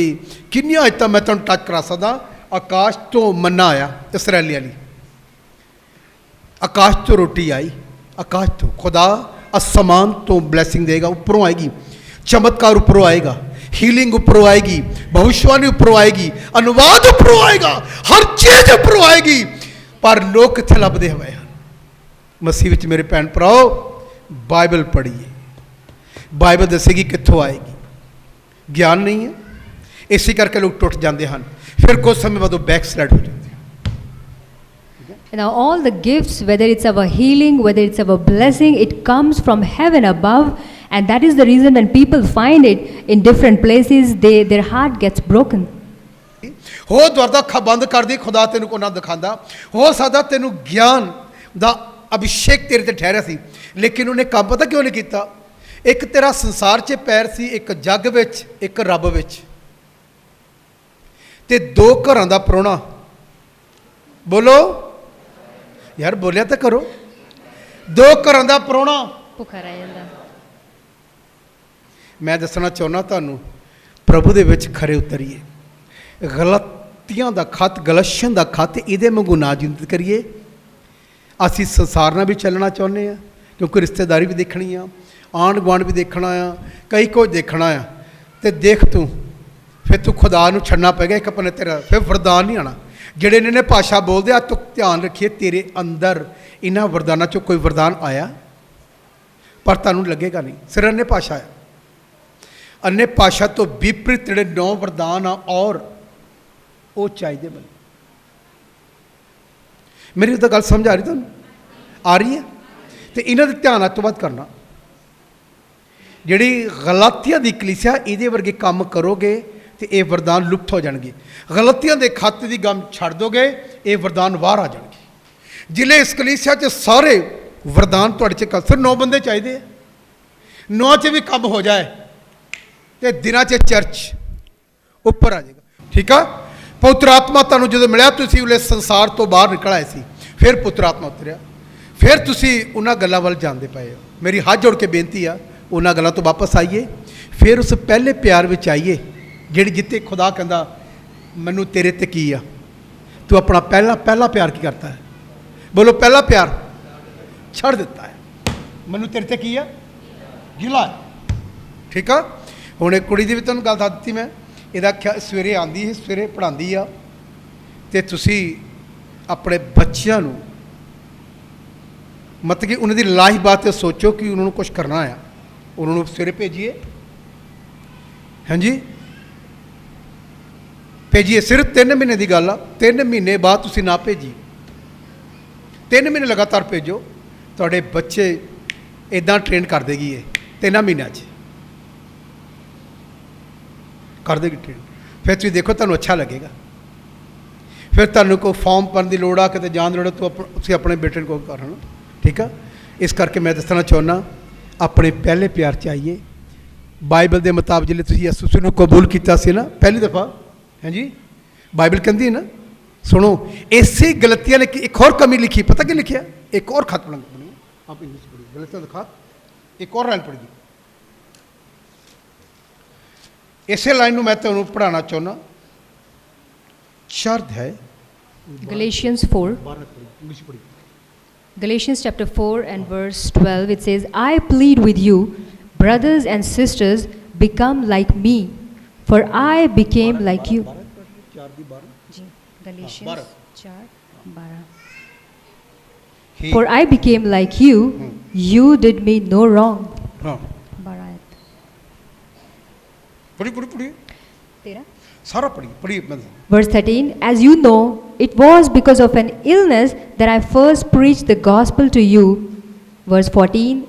ਕਿੰਨੀਆਂ ਆਇਤਾਂ ਮੈਂ ਤੁਹਾਨੂੰ ਟੱਚ ਕਰਾ ਸਕਦਾ। ਆਕਾਸ਼ ਤੋਂ ਮੰਨਾ ਆਇਆ ਇਸਰਾਏਲੀਆਂ ਲਈ, ਆਕਾਸ਼ ਤੋਂ ਰੋਟੀ ਆਈ, ਆਕਾਸ਼ ਤੋਂ ਖੁਦਾ ਅਸਮਾਨ ਤੋਂ ਬਲੈਸਿੰਗ ਦੇਗਾ, ਉੱਪਰੋਂ ਆਏਗੀ। ਚਮਤਕਾਰ ਉੱਪਰੋਂ ਆਏਗਾ, ਹੀਲਿੰਗ ਉੱਪਰੋਂ ਆਏਗੀ, ਭਵਿष्यवाणी ਉੱਪਰੋਂ ਆਏਗੀ, ਅਨੁਵਾਦ ਉੱਪਰੋਂ ਆਏਗਾ, ਹਰ ਚੀਜ਼ ਉੱਪਰੋਂ ਆਏਗੀ। ਪਰ ਲੋਕ ਕਿੱਥੇ ਲੱਭਦੇ ਹੋਏ ਹਨ? ਮਸੀਹ ਵਿੱਚ ਮੇਰੇ ਭੈਣ ਭਰਾਓ ਬਾਈਬਲ ਪੜ੍ਹੀਏ, ਬਾਈਬਲ ਦੱਸੇਗੀ ਕਿੱਥੋਂ ਆਏਗੀ। ਗਿਆਨ ਨਹੀਂ ਹੈ, ਇਸੇ ਕਰਕੇ ਲੋਕ ਟੁੱਟ ਜਾਂਦੇ ਹਨ, ਫਿਰ ਕੁਝ ਸਮੇਂ ਬਾਅਦ ਉਹ ਬੈਕ ਸਲਾਈਡ ਹੋ ਜਾਂਦੇ ਹਨ। Now all the gifts, whether it's our healing, whether it's our blessing, it comes from heaven above, and that is the reason when people find it in different places, their heart gets broken. ਹੋ ਦੁਆਰ ਦਾ ਅੱਖਾਂ ਬੰਦ ਕਰਦੀ, ਖੁਦਾ ਤੈਨੂੰ ਕੋਈ ਨਾ ਦਿਖਾਉਂਦਾ। ਹੋ ਸਕਦਾ ਤੈਨੂੰ ਗਿਆਨ ਦਾ ਅਭਿਸ਼ੇਕ ਤੇਰੇ ਤੇ ਠਹਿਰਿਆ ਸੀ, ਲੇਕਿਨ ਉਹਨੇ ਕੰਮ ਪਤਾ ਕਿਉਂ ਨਹੀਂ ਕੀਤਾ? ਇੱਕ ਤੇਰਾ ਸੰਸਾਰ 'ਚ ਪੈਰ ਸੀ, ਇੱਕ ਜੱਗ ਵਿੱਚ, ਇੱਕ ਰੱਬ ਵਿੱਚ, ਤੇ ਦੋ ਘਰਾਂ ਦਾ ਪ੍ਰਾਹੁਣਾ। ਬੋਲੋ ਯਾਰ, ਬੋਲਿਆ ਤਾਂ ਕਰੋ। ਦੋ ਘਰਾਂ ਦਾ ਪ੍ਰਾਹੁਣਾ। ਭੁੱਖਾ ਰਹਿ ਜਾਂਦਾ। ਮੈਂ ਦੱਸਣਾ ਚਾਹੁੰਦਾ ਤੁਹਾਨੂੰ, ਪ੍ਰਭੂ ਦੇ ਵਿੱਚ ਖਰੇ ਉਤਰੀਏ। ਗਲਤੀਆਂ ਦਾ ਖਤ, ਗਲਸ਼ਨ ਦਾ ਖਤ, ਇਹਦੇ ਵਾਂਗੂ ਨਾ ਜ਼ਿੰਦਗੀ ਕਰੀਏ। ਅਸੀਂ ਸੰਸਾਰ ਨਾਲ ਵੀ ਚੱਲਣਾ ਚਾਹੁੰਦੇ ਹਾਂ, ਕਿਉਂਕਿ ਰਿਸ਼ਤੇਦਾਰੀ ਵੀ ਦੇਖਣੀ ਆ, ਆਂਢ ਗੁਆਂਢ ਵੀ ਦੇਖਣਾ ਆ, ਕਈ ਕੁਝ ਦੇਖਣਾ ਆ। ਤੇ ਦੇਖ ਤੂੰ, ਫਿਰ ਤੂੰ ਖੁਦਾ ਨੂੰ ਛੱਡਣਾ ਪਏਗਾ ਇੱਕ ਆਪਣੇ ਤੇਰਾ, ਫਿਰ ਵਰਦਾਨ ਨਹੀਂ ਆਣਾ। ਜਿਹੜੇ ਨੇ ਭਾਸ਼ਾ ਬੋਲਦੇ ਆ, ਤੂੰ ਧਿਆਨ ਰੱਖੀਏ, ਤੇਰੇ ਅੰਦਰ ਇਹਨਾਂ ਵਰਦਾਨਾਂ 'ਚੋਂ ਕੋਈ ਵਰਦਾਨ ਆਇਆ, ਪਰ ਤੁਹਾਨੂੰ ਲੱਗੇਗਾ ਨਹੀਂ। ਸਿਰ ਅੰਨੇ ਭਾਸ਼ਾ ਹੈ। ਅੰਨੇ ਭਾਸ਼ਾ ਤੋਂ ਵਿਪਰੀਤ ਜਿਹੜੇ 9 ਵਰਦਾਨ ਆ, ਔਰ ਉਹ ਚਾਹੀਦੇ ਬਣੇ। ਮੇਰੀ ਤਾਂ ਗੱਲ ਸਮਝ ਆ ਰਹੀ ਤੁਹਾਨੂੰ? ਆ ਰਹੀ ਹੈ? ਤੇ ਇਹਨਾਂ ਦੇ ਧਿਆਨ ਅੱਜ ਤੋਂ ਬਾਅਦ ਕਰਨਾ। ਜਿਹੜੀ ਗਲਾਤੀਆਂ ਦੀ ਕਲੀਸਿਆ, ਇਹਦੇ ਵਰਗੇ ਕੰਮ ਕਰੋਗੇ ਤੇ ਇਹ ਵਰਦਾਨ ਲੁਪਤ ਹੋ ਜਾਣਗੇ। ਗਲਤੀਆਂ ਦੇ ਖਾਤੇ ਦੀ ਗਮ ਛੱਡ ਦੋਗੇ, ਇਹ ਵਰਦਾਨ ਬਾਹਰ ਆ ਜਾਣਗੇ। ਜ਼ਿਲ੍ਹੇ ਇਸ ਕਲੀਸਿਆ 'ਚ ਸਾਰੇ ਵਰਦਾਨ ਤੁਹਾਡੇ 'ਚ ਸਿਰਫ 9 ਬੰਦੇ ਚਾਹੀਦੇ ਆ। 9 'ਚ ਵੀ ਕੰਮ ਹੋ ਜਾਏ ਤੇ ਦਿਨਾਂ 'ਚ ਚਰਚ ਉੱਪਰ ਆ ਜਾਏਗਾ। ਠੀਕ ਆ? ਪਵਿੱਤਰ ਆਤਮਾ ਤੁਹਾਨੂੰ ਜਦੋਂ ਮਿਲਿਆ, ਤੁਸੀਂ ਉਹਲੇ ਸੰਸਾਰ ਤੋਂ ਬਾਹਰ ਨਿਕਲ ਆਏ ਸੀ, ਫਿਰ ਪਵਿੱਤਰ ਆਤਮਾ ਉਤਰਿਆ, ਫਿਰ ਤੁਸੀਂ ਉਹਨਾਂ ਗੱਲਾਂ ਵੱਲ ਜਾਂਦੇ ਪਏ ਹੋ। ਮੇਰੀ ਹੱਥ ਜੋੜ ਕੇ ਬੇਨਤੀ ਆ, ਉਹਨਾਂ ਗੱਲਾਂ ਤੋਂ ਵਾਪਸ ਆਈਏ, ਫਿਰ ਉਸ ਪਹਿਲੇ ਪਿਆਰ ਵਿੱਚ ਆਈਏ, ਜਿਹੜੀ ਜਿੱਤੇ ਖੁਦਾ ਕਹਿੰਦਾ ਮੈਨੂੰ ਤੇਰੇ ਤੇ ਕੀ ਆ। ਤੂੰ ਆਪਣਾ ਪਹਿਲਾ ਪਿਆਰ ਕੀ ਕਰਤਾ ਹੈ? ਬੋਲੋ, ਪਹਿਲਾ ਪਿਆਰ ਛੱਡ ਦਿੱਤਾ ਹੈ। ਮੈਨੂੰ ਤੇਰੇ ਤੇ ਕੀ ਆ? ਗਿਲਾ ਹੈ। ਠੀਕ ਆ? ਹੁਣ ਇੱਕ ਕੁੜੀ ਦੀ ਵੀ ਤੁਹਾਨੂੰ ਗੱਲ ਦੱਸ ਦਿੱਤੀ ਮੈਂ। ਇਹਦਾ ਸਵੇਰੇ ਆਉਂਦੀ ਹੈ, ਸਵੇਰੇ ਪੜ੍ਹਾਉਂਦੀ ਆ, ਅਤੇ ਤੁਸੀਂ ਆਪਣੇ ਬੱਚਿਆਂ ਨੂੰ ਮਤਲਬ ਕਿ ਉਹਨਾਂ ਦੀ ਲਾਈਫ ਬਾਤ ਸੋਚੋ ਕਿ ਉਹਨਾਂ ਨੂੰ ਕੁਛ ਕਰਨਾ ਆ, ਉਹਨਾਂ ਨੂੰ ਸਵੇਰੇ ਭੇਜੀਏ। ਹਾਂਜੀ, ਭੇਜੀਏ। ਸਿਰਫ 3 ਮਹੀਨੇ ਦੀ ਗੱਲ ਆ। 3 ਮਹੀਨੇ ਬਾਅਦ ਤੁਸੀਂ ਨਾ ਭੇਜੀ, 3 ਮਹੀਨੇ ਲਗਾਤਾਰ ਭੇਜੋ, ਤੁਹਾਡੇ ਬੱਚੇ ਇੱਦਾਂ ਟ੍ਰੇਨ ਕਰ ਦੇਗੀ ਇਹ 3 ਮਹੀਨਿਆਂ 'ਚ ਕਰ ਦੇਗੀ ਟ੍ਰੇਨ। ਫਿਰ ਤੁਸੀਂ ਦੇਖੋ, ਤੁਹਾਨੂੰ ਅੱਛਾ ਲੱਗੇਗਾ। ਫਿਰ ਤੁਹਾਨੂੰ ਕੋਈ ਫਾਰਮ ਭਰਨ ਦੀ ਲੋੜ ਆ, ਕਿਤੇ ਜਾਣ ਦੀ ਲੋੜ ਆ, ਤੁਸੀਂ ਆਪਣੇ ਬੇਟੇ ਨੂੰ ਕੋਈ ਕਰਨਾ। ਠੀਕ ਆ? ਇਸ ਕਰਕੇ ਮੈਂ ਦੱਸਣਾ ਚਾਹੁੰਦਾ, ਆਪਣੇ ਪਹਿਲੇ ਪਿਆਰ 'ਚ ਆਈਏ। ਬਾਈਬਲ ਦੇ ਮੁਤਾਬਕ ਜਿਹੜੇ ਤੁਸੀਂ ਯਿਸੂ ਨੂੰ ਕਬੂਲ ਕੀਤਾ ਸੀ ਨਾ ਪਹਿਲੀ ਦਫਾ, ਹਾਂਜੀ, ਬਾਈਬਲ ਕਹਿੰਦੀ ਹੈ ਨਾ, ਸੁਣੋ, ਇਸੇ ਗਲਤੀਆਂ ਨੇ ਇੱਕ ਹੋਰ ਕਮੀ ਲਿਖੀ। ਪਤਾ ਕੀ ਲਿਖਿਆ? ਇੱਕ ਹੋਰ ਖਤ ਬਣੀ ਆਪ ਇੰਗਲਿਸ਼ ਪੜ੍ਹੀ, ਗਲਤੀਆਂ ਦਾ ਖਤ, ਇੱਕ ਹੋਰ ਲਾਈਨ ਪੜ੍ਹੀ। ਇਸੇ ਲਾਈਨ ਨੂੰ ਮੈਂ ਤੁਹਾਨੂੰ ਪੜ੍ਹਾਉਣਾ ਚਾਹੁੰਦਾ। ਸ਼ਰਤ ਹੈ Galatians 4. ਇੰਗਲਿਸ਼ ਪੜ੍ਹੀ। Galatians chapter 4 and verse 12, it says, I plead with you, brothers and sisters, become like me, for I became like you. Galatians 4:12. For I became like you, you did me no wrong. हाँ, बारात पढ़ी तेरा सारा पढ़ी Verse 13, as you know, it was because of an illness that I first preached the gospel to you. Verse 14,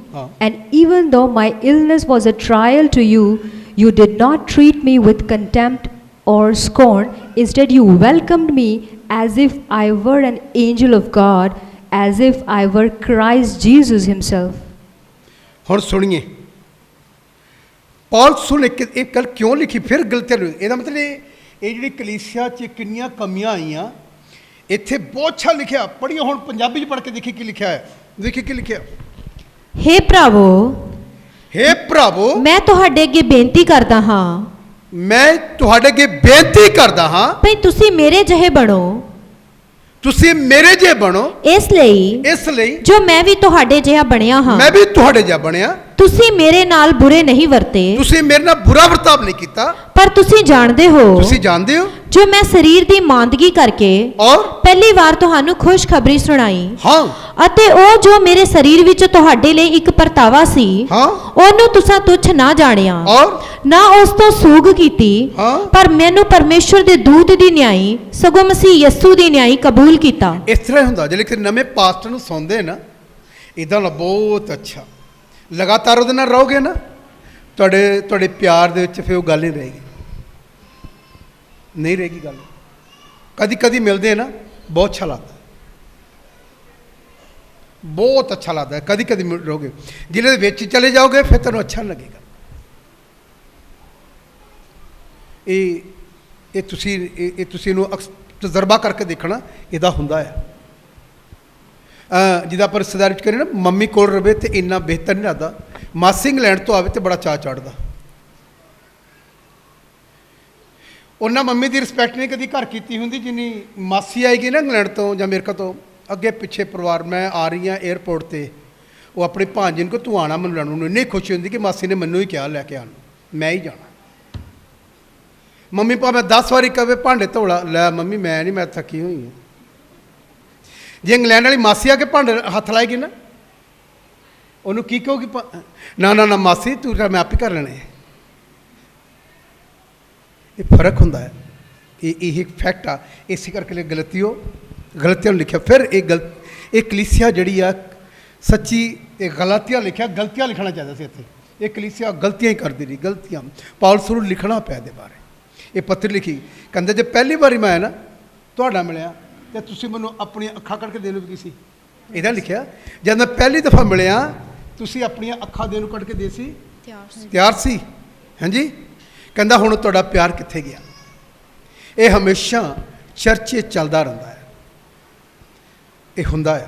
and even though my illness was a trial to you, you did not treat me with contempt or scorn. Instead, you welcomed me as if I were an angel of God, as if I were Christ Jesus himself. ਹੁਣ ਸੁਣੀਏ, ਪੌਲਸ ਨੇ ਇਹ ਗੱਲ ਕਿਉਂ ਲਿਖੀ? ਫਿਰ ਗਲਤੀਆਂ ਨੂੰ, ਇਹਦਾ ਮਤਲਬ ਇਹ ਜਿਹੜੀ ਕਲੀਸਿਆ 'ਚ ਕਿੰਨੀਆਂ ਕਮੀਆਂ ਆਈਆਂ, ਇੱਥੇ ਬਹੁਤ ਅੱਛਾ ਲਿਖਿਆ। ਪੜ੍ਹੀਏ ਹੁਣ, ਪੰਜਾਬੀ 'ਚ ਪੜ੍ਹ ਕੇ ਦੇਖੀ ਕੀ ਲਿਖਿਆ ਹੈ। ਦੇਖੀ ਕੀ ਲਿਖਿਆ। ਹੇ ਭਰਾਵੋ, ਹੇ ਭਰਾਵੋ, ਮੈਂ ਤੁਹਾਡੇ ਅੱਗੇ ਬੇਨਤੀ ਕਰਦਾ ਹਾਂ, ਮੈਂ ਤੁਹਾਡੇ ਅੱਗੇ ਬੇਨਤੀ ਕਰਦਾ ਹਾਂ, ਭਈ ਤੁਸੀਂ ਮੇਰੇ ਜਿਹੇ ਬਣੋ। ਤੁਸੀਂ ਮੇਰੇ ਜਿਹੇ ਬਣੋ। ਇਸ ਲਈ ਜੋ ਮੈਂ ਵੀ ਤੁਹਾਡੇ ਜਿਹਾ ਬਣਿਆ ਹਾਂ। ਮੈਂ ਵੀ ਤੁਹਾਡੇ ਜਿਹਾ ਬਣਿਆ। ਤੁਸੀਂ ਮੇਰੇ ਨਾਲ ਬੁਰੇ ਨਹੀਂ ਵਰਤੇ, ਤੁਸੀਂ ਮੇਰੇ ਨਾਲ ਬੁਰਾ ਵਰਤਾਵ ਨਹੀਂ ਕੀਤਾ, ਪਰ ਤੁਸੀਂ ਜਾਣਦੇ ਹੋ ਜੋ ਮੈਂ ਸਰੀਰ ਦੀ ਮਾਂਦਗੀ ਕਰਕੇ ਔਰ ਪਹਿਲੀ ਵਾਰ ਤੁਹਾਨੂੰ ਖੁਸ਼ਖਬਰੀ ਸੁਣਾਈ। ਹਾਂ, ਅਤੇ ਉਹ ਜੋ ਮੇਰੇ ਸਰੀਰ ਵਿੱਚ ਤੁਹਾਡੇ ਲਈ ਇੱਕ ਪਰਤਾਵਾ ਸੀ, ਹਾਂ, ਉਹਨੂੰ ਤੁਸੀਂ ਤੁੱਛ ਨਾ ਜਾਣਿਆ, ਔਰ ਨਾ ਉਸ ਤੋਂ ਸੂਗ ਕੀਤੀ, ਹਾਂ, ਪਰ ਮੈਨੂੰ ਪਰਮੇਸ਼ਰ ਦੇ ਦੂਤ ਦੀ ਨਿਆਈ, ਸਗੋਂ ਮਸੀਹ ਯਿਸੂ ਦੀ ਨਿਆਈ ਕਬੂਲ ਕੀਤਾ। ਇਸ ਤਰ੍ਹਾਂ ਹੁੰਦਾ ਜਿਹੜੇ ਕਿ ਨਵੇਂ ਪਾਸਟਰ ਨੂੰ ਸੁਣਦੇ ਨਾ, ਇਦਾਂ ਦਾ ਬਹੁਤ ਅੱਛਾ, ਲਗਾਤਾਰ ਉਹਦੇ ਨਾਲ ਰਹੋਗੇ ਨਾ, ਤੁਹਾਡੇ ਪਿਆਰ ਦੇ ਵਿੱਚ ਫਿਰ ਉਹ ਗੱਲ ਨਹੀਂ ਰਹੇਗੀ ਗੱਲ। कदी कदी मिलते हैं ना, बहुत अच्छा लगता है, बहुत अच्छा लगता है। कदी कदी मिलोगे, जिले विच चले जाओगे फिर तुहानूं अच्छा नहीं लगेगा। ये तुसीं इहनूं तजर्बा करके देखना, इहदा हुंदा है। जिदा आप रिश्तेदारी करें ना, मम्मी कोल रहे तो इन्ना बेहतर नहीं लगता, मासी इंग्लैंड तो आवे तो बड़ा चाह चढ़ता। उन्हें मम्मी की रिस्पैक्ट नहीं कभी घर की होंगी जिन्नी मासी आएगी ना इंग्लैंड तो या अमेरिका तो, अगे पिछे परिवार मैं आ रही हाँ एयरपोर्ट पर, वो अपनी भांजी को तू आना मैं लैन, इन्नी खुशी होंगी कि मासी ने मैनू ही कहा लैके आना, मैं ही जाना। मम्मी भावें 10 बारी कहे भांडे धोला, लै मम्मी मैं नहीं, मैं थकी हुई हूँ। जे इंग्लैंड वाली मासी आके भांडे हथ लाएगी ना, उन्होंने की कहोगी, ना ना ना मासी तू मैं आप ही कर लेने। ये फर्क होंदा है, ये फैक्ट आ। इस करके गलतियों लिखा। फिर एक कलीसिया जड़ी आ सच्ची गलतियाँ लिखा, गलतियाँ लिखना चाहिए से इतने। ये कलीसिया गलतियाँ ही करती रही, गलतियाँ। पौलुस नूं लिखना पाया दे बारे, ये पत्र लिखी, कहते जो पहली बारी मैं ना तुहाडा मिलिया तो तुसीं मैनूं अपनी अखां कढ़ के देने भी सी, इहदा लिखिया। जब मैं पहली दफ़ा मिलिया तुसीं अपनी अखां देनों कढ़ के दे सी तैयार सी। हाँ जी, कहता हुण तुहाडा प्यार कित्थे गया। ये हमेशा चर्च चलता रहता है, ये हुंदा है,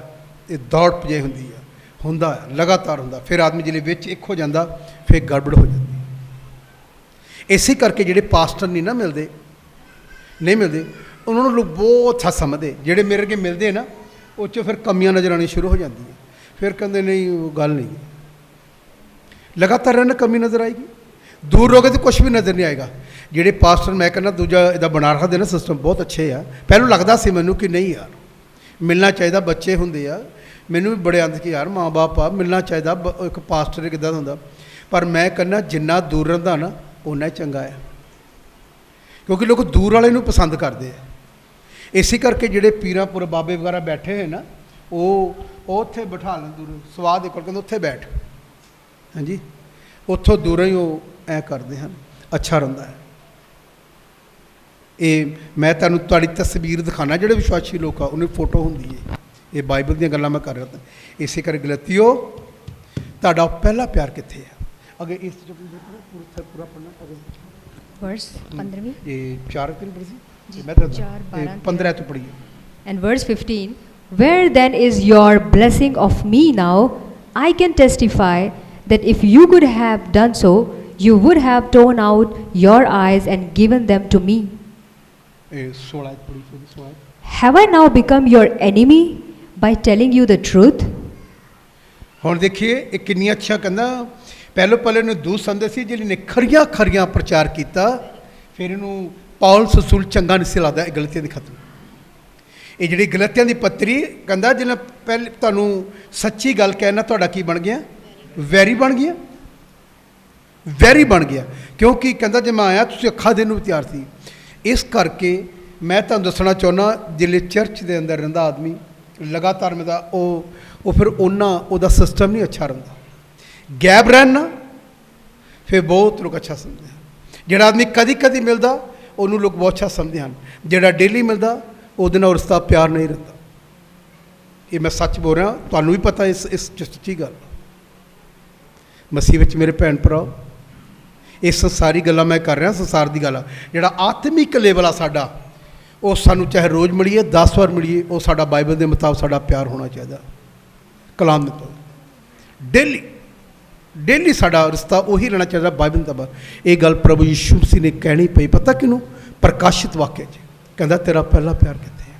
ये दौड़ भजाई हुंदी है, हुंदा है लगातार हुंदा। फिर आदमी जिले विच एक हो जाता फिर गड़बड़ हो जाती। इसे करके जिहड़े पास्टर नहीं ना मिलते, नहीं मिलते, उन्होंने लोग बहुत अच्छा समझते। जिहड़े मेरे अगे मिलते हैं ना, उस फिर कमियां नज़र आनी शुरू हो जाती है। फिर कहते नहीं वो गल नहीं, लगातार रहना कमी नज़र आएगी। दूर रहोगे तो कुछ भी नज़र नहीं आएगा। जिहड़े पास्टर मैं कहना दूजा इदा बना रखते ना सिस्टम बहुत अच्छे आ। पहलों लगता सी मैनू कि नहीं यार मिलना चाहिए, बच्चे होंगे आ, मैनू भी बड़े आंदे कि यार माँ बाप आ, मिलना चाहिए एक पास्टर किदा होंदा। पर मैं कहना जिन्ना दूर रहिंदा ना उन्ना ही चंगा है, क्योंकि लोग दूर वाले नूं पसंद करते हैं। इसी करके जिहड़े पीरांपुर बाबे वगैरह बैठे हैं ना, वो उत्थे बिठा लें दूर, स्वाद एक कहते उत्थे बैठ। हाँ जी, उत्थों दूरों ही वो ऐ करते हैं, अच्छा रहिंदा है। ये मैं तुहानूं तुहाडी तस्वीर दिखाना, जिहड़े विश्वासी लोग आ उन्हें फोटो होंदी है। ये बाइबल दी गल्लां मैं कर रहा था। इसे कर गलतियो तुहाडा पहला प्यार कित्थे है। अगे इस जो पूरा पढ़ना वर्स 15वीं, ये 4 दिन पढ़ी जी, मैं तो 4-12 तो पढ़ी। And verse 15, where then is your blessing of me now? I can testify that if you could have done so, you would have torn out your eyes and given them to me. 16 पढ़ी 16। Have I now become your enemy by telling you the truth? हुण देखिए ये किन्नी अच्छा कहंदा। पहले ने दूत समझदे सी, जिहने खरियां खरियां प्रचार किया, फिर इनू पौलुस रसूल चंगा नहीं सी लगदा। गलतियां दी खत्म, ये जिहड़ी गलतियां दी पत्री कहंदा, जिन्हें पहले तुहानूं सच्ची गल कहना तुहाडा की बन गया, वैरी बन गया, वैरी बन गया। क्योंकि कहंदा जे मैं आया तुसीं अखां देण नूं तैयार सी। इस करके मैं तुहानूं दसना चाहुंदा, जिहड़े चर्च दे अंदर रहिंदा आदमी लगातार मिलदा, वो फिर उन्ना उहदा सिस्टम नहीं अच्छा रहिंदा। गैप रहना फिर बहुत लोग अच्छा समझते हैं। जिहड़ा आदमी कदी कदी मिलता उन्होंने लोग बहुत अच्छा समझते हैं। जिहड़ा डेली मिलता उहदे नाल रिश्ता प्यार नहीं रहता। ये मैं सच बोल रहा, तुहानूं भी पता इस सच्ची गल। मसीह विच मेरे भैन भरा, ये संसारी गल्लां मैं कर रहा, संसार की गल आ। जिहड़ा आत्मिक लेवल आ साडा, वो सानूं चाहे रोज़ मिलीए 10 बार मिलीए, वो साडा बाइबल के मुताबिक साडा प्यार होना चाहिए, कलाम के मुताबिक। डेली डेली साडा रिश्ता उही रहना चाहिए बाइबल मुताबिक। ये गल प्रभु यीशु मसीह ने कहनी पई, पता किनूं? प्रकाशित वाक्य च कहंदा तेरा पहला प्यार कित्थे है।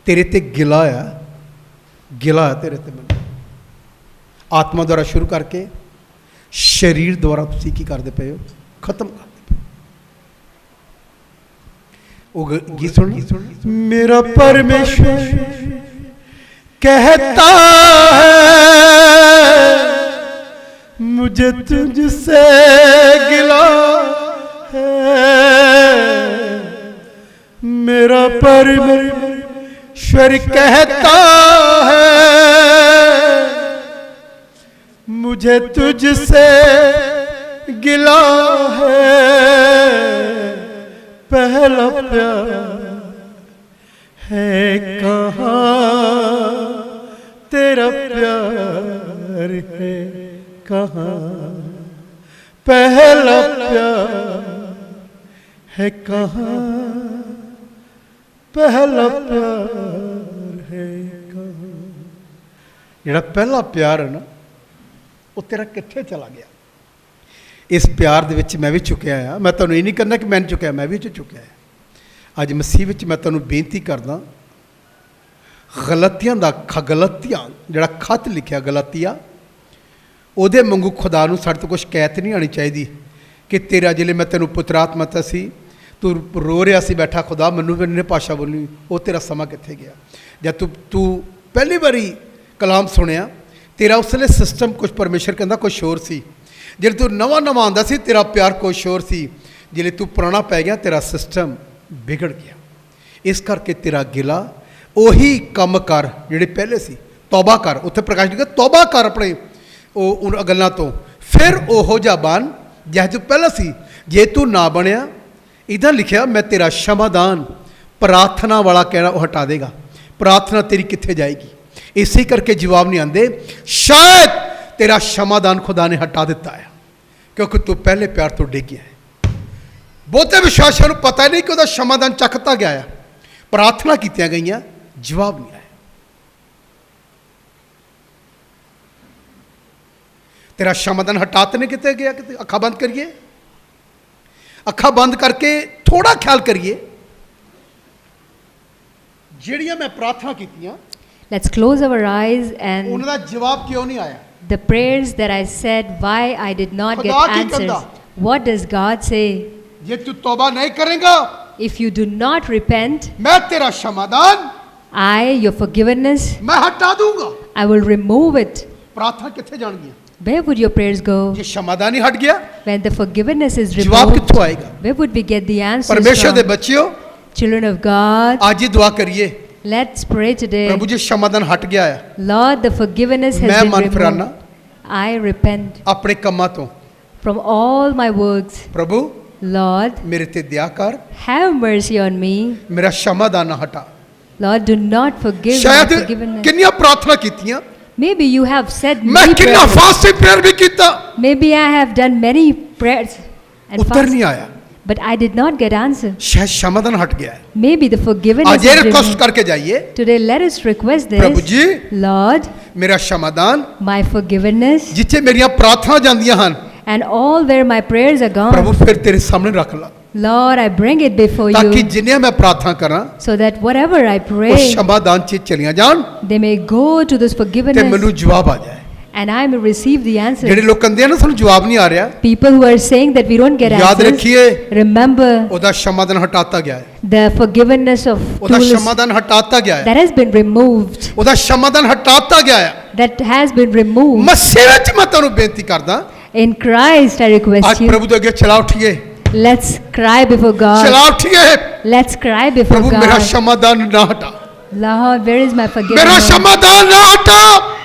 तेरे ते गिला आ, गिला है तेरे ते मैनूं। आत्मा द्वारा शुरू करके शरीर द्वारा तुसीं की करदे पए हो, खत्म करदे पए हो। वो गीत सुन, मेरा परमेश्वर कहता है मुझे तुझसे गिला है। मेरा परमेश्वर कहता है मुझे तुझसे गिला है। पहला प्यार है कहाँ तेरा प्यार है कहाँ पहला प्यार है कहाँ पहला प्यार है कहाँ ਜਿਹੜਾ ਪਹਿਲਾ ਪਿਆਰ ਹੈ ਨਾ ਉਹ ਤੇਰਾ ਕਿੱਥੇ ਚਲਾ ਗਿਆ ਇਸ ਪਿਆਰ ਦੇ ਵਿੱਚ ਮੈਂ ਵੀ ਚੁੱਕਿਆ ਆ ਮੈਂ ਤੁਹਾਨੂੰ ਇਹ ਨਹੀਂ ਕਹਿੰਦਾ ਕਿ ਮੈਂ ਨਹੀਂ ਚੁੱਕਿਆ ਮੈਂ ਵੀ ਚੁੱਕਿਆ ਅੱਜ ਮਸੀਹ ਵਿੱਚ ਮੈਂ ਤੁਹਾਨੂੰ ਬੇਨਤੀ ਕਰਦਾ ਗਲਤੀਆਂ ਦਾ ਗਲਤੀਆਂ ਜਿਹੜਾ ਖਤ ਲਿਖਿਆ ਗਲਤੀਆ ਉਹਦੇ ਵਾਂਗੂ ਖੁਦਾ ਨੂੰ ਸਾਡੇ ਤੋਂ ਕੁਝ ਕਹਿਤ ਨਹੀਂ ਆਣੀ ਚਾਹੀਦੀ ਕਿ ਤੇਰਾ ਜਿਹੜੇ ਮੈਂ ਤੈਨੂੰ ਪੁੱਤਰ ਆਤਮਾ ਦਿੱਤਾ ਸੀ ਤੂੰ ਰੋ ਰਿਹਾ ਸੀ ਬੈਠਾ ਖੁਦਾ ਮੈਨੂੰ ਵੀ ਨਹੀਂ ਭਾਸ਼ਾ ਬੋਲਣੀ ਉਹ ਤੇਰਾ ਸਮਾਂ ਕਿੱਥੇ ਗਿਆ ਜਦ ਤੂੰ ਪਹਿਲੀ ਵਾਰੀ ਕਲਾਮ ਸੁਣਿਆ ਤੇਰਾ ਉਸ ਵੇਲੇ ਸਿਸਟਮ ਕੁਝ ਪਰਮੇਸ਼ਰ ਕਹਿੰਦਾ ਕੁਛ ਹੋਰ ਸੀ ਜਿਹੜੇ ਤੂੰ ਨਵਾਂ ਆਉਂਦਾ ਸੀ ਤੇਰਾ ਪਿਆਰ ਕੁਛ ਹੋਰ ਸੀ ਜਿਹੜੇ ਤੂੰ ਪੁਰਾਣਾ ਪੈ ਗਿਆ ਤੇਰਾ ਸਿਸਟਮ ਵਿਗੜ ਗਿਆ ਇਸ ਕਰਕੇ ਤੇਰਾ ਗਿਲਾ ਉਹੀ ਕੰਮ ਕਰ ਜਿਹੜੇ ਪਹਿਲੇ ਸੀ ਤੌਬਾ ਕਰ ਉੱਥੇ ਪ੍ਰਕਾਸ਼ ਲਿਖਿਆ ਤੌਬਾ ਕਰ ਆਪਣੇ ਉਹ ਗੱਲਾਂ ਤੋਂ ਫਿਰ ਉਹੋ ਜਿਹਾ ਬਣ ਜਿਹ ਤੂੰ ਪਹਿਲਾਂ ਸੀ ਜੇ ਤੂੰ ਨਾ ਬਣਿਆ ਇੱਦਾਂ ਲਿਖਿਆ ਮੈਂ ਤੇਰਾ ਸ਼ਮਾਦਾਨ ਪ੍ਰਾਰਥਨਾ ਵਾਲਾ ਕਹਿਣਾ ਉਹ ਹਟਾ ਦੇਗਾ ਪ੍ਰਾਰਥਨਾ ਤੇਰੀ ਕਿੱਥੇ ਜਾਏਗੀ ਇਸੇ ਕਰਕੇ ਜਵਾਬ ਨਹੀਂ ਆਉਂਦੇ ਸ਼ਾਇਦ ਤੇਰਾ ਸ਼ਮਾਦਾਨ ਖੁਦਾ ਨੇ ਹਟਾ ਦਿੱਤਾ ਹੈ ਕਿਉਂਕਿ ਤੂੰ ਪਹਿਲੇ ਪਿਆਰ ਤੋਂ ਡਿੱਗ ਗਿਆ ਹੈ ਬਹੁਤੇ ਵਿਸ਼ਵਾਸੀਆਂ ਨੂੰ ਪਤਾ ਨਹੀਂ ਕਿ ਉਹਦਾ ਸ਼ਮਾਦਾਨ ਚੱਕਤਾ ਗਿਆ ਹੈ ਪ੍ਰਾਰਥਨਾ ਕੀਤੀਆਂ ਗਈਆਂ ਜਵਾਬ ਨਹੀਂ ਆਇਆ ਤੇਰਾ ਸ਼ਮਾਦਾਨ ਹਟਾਤ ਨੇ ਕਿਤੇ ਗਿਆ ਕਿਤੇ ਅੱਖਾਂ ਬੰਦ ਕਰੀਏ ਅੱਖਾਂ ਬੰਦ ਕਰਕੇ ਥੋੜਾ ਖਿਆਲ ਕਰੀਏ ਜਿਹੜੀਆਂ ਮੈਂ ਪ੍ਰਾਰਥਨਾ ਕੀਤੀਆਂ Let's close our eyes and ਉਹਨਾਂ ਦਾ ਜਵਾਬ ਕਿਉਂ ਨਹੀਂ ਆਇਆ the prayers that I said, why I did not get ਖੁਦਾ ਕੀ answers. ਕਹਿੰਦਾ? What does God say? ਜੇ ਤੂੰ ਤੌਬਾ ਨਹੀਂ ਕਰੇਗਾ If you do not repent, ਮੈਂ ਤੇਰਾ ਸ਼ਮਾਦਾਨ your forgiveness, ਮੈਂ ਹਟਾ ਦੂੰਗਾ I will remove it. ਪ੍ਰਾਰਥਨਾ ਕਿੱਥੇ ਜਾਣਗੀਆਂ Where would your prayers go? ਜੇ ਸ਼ਮਾਦਾਨ ਹੀ ਹਟ ਗਿਆ When the forgiveness is ਜਵਾਬ removed, ਕਿੱਥੋਂ ਆਏਗਾ where would we get the answers ਪਰਮੇਸ਼ਰ ਦੇ from? ਬੱਚਿਓ Children of God, ਅੱਜ ਹੀ ਦੁਆ ਕਰੀਏ let's pray today. ਪ੍ਰਭੂ ਜੀ ਸ਼ਮਾਦਾਨ ਹਟ ਗਿਆ ਆ Lord, the forgiveness has ਮੈਂ been ਮਨ ਫਿਰਾਨਾ removed. I repent ਆਪਣੇ ਕੰਮਾਂ ਤੋਂ from all my works. ਪ੍ਰਭੂ Lord, ਮੇਰੇ ਤੇ ਦਇਆ ਕਰ have mercy on me. ਮੇਰਾ ਸ਼ਮਾਦਾਨ ਨਾ ਹਟਾ Lord, do not forgive my ਸ਼ਾਇਦ forgiveness. ਕਿੰਨੀਆਂ ਪ੍ਰਾਰਥਨਾ ਕੀਤੀਆਂ Maybe you have said ਮੈਂ many ਕਿੰਨਾ prayers. ਫਾਸਟਿੰਗ ਪ੍ਰੇਅਰ ਵੀ ਕੀਤਾ Maybe I have done many prayers and Uttar fasts, ਨਹੀਂ ਆਇਆ but I did not get answer. ਸ਼ਾਇਦ ਸ਼ਮਾਦਾਨ ਹਟ ਗਿਆ ਹੈ Maybe the forgiveness ਅੱਜ ਇਹ is ਰਿਕੁਐਸਟ removed. ਕਰਕੇ ਜਾਈਏ Today, let us request ਪ੍ਰਭੂ this. ਜੀ Lord, ਮੇਰਾ ਸ਼ਮਾਦਾਨ my forgiveness ਜਿੱਥੇ ਮੇਰੀਆਂ ਪ੍ਰਾਰਥਨਾ ਜਾਂਦੀਆਂ ਹਨ and all where my prayers are ਪ੍ਰਭੂ gone. ਫਿਰ ਤੇਰੇ ਸਾਹਮਣੇ ਰੱਖ ਲਾ Lord, I bring it before ਤਾਂ ਕਿ you ਜਿੰਨੀਆਂ ਮੈਂ ਪ੍ਰਾਰਥਨਾ ਕਰਾਂ so that whatever I ਉਹ pray, ਸ਼ਮਾਦਾਨ 'ਚ ਚਲੀਆਂ ਜਾਣ they may go to this ਤੇ forgiveness ਮੈਨੂੰ ਜਵਾਬ ਆ ਜਾਏ and I may receive the ਜਿਹੜੇ answer. ਲੋਕ ਕਹਿੰਦੇ ਆ ਨਾ ਸਾਨੂੰ ਜਵਾਬ ਨਹੀਂ ਆ ਰਿਹਾ People who are saying that we don't get ਯਾਦ answers, ਰੱਖੀਏ remember ਉਹਦਾ ਸ਼ਮਾਦਾਨ ਹਟਾਤਾ ਗਿਆ ਹੈ the forgiveness of ਉਹਦਾ tools ਸ਼ਮਾਦਾਨ ਹਟਾਤਾ ਗਿਆ ਹੈ that has been removed. ਉਹਦਾ ਸ਼ਮਾਦਾਨ ਹਟਾਤਾ ਗਿਆ ਹੈ That has been removed. ਮਸੀਹ ਵਿੱਚ ਮੈਂ ਤੁਹਾਨੂੰ ਬੇਨਤੀ ਕਰਦਾ In Christ, I request ਅੱਜ you. ਪ੍ਰਭੂ ਦੇ ਅੱਗੇ ਚਲਾ ਉੱਠੀਏ Let's cry before God. ਚਲਾ ਉੱਠੀਏ Let's cry before ਪ੍ਰਭੂ ਮੇਰਾ God. ਸ਼ਮਾਦਾਨ ਨਾ ਹਟਾ Lord, where is my ਮੇਰਾ forgiveness? ਸ਼ਮਾਦਾਨ ਨਾ ਹਟਾ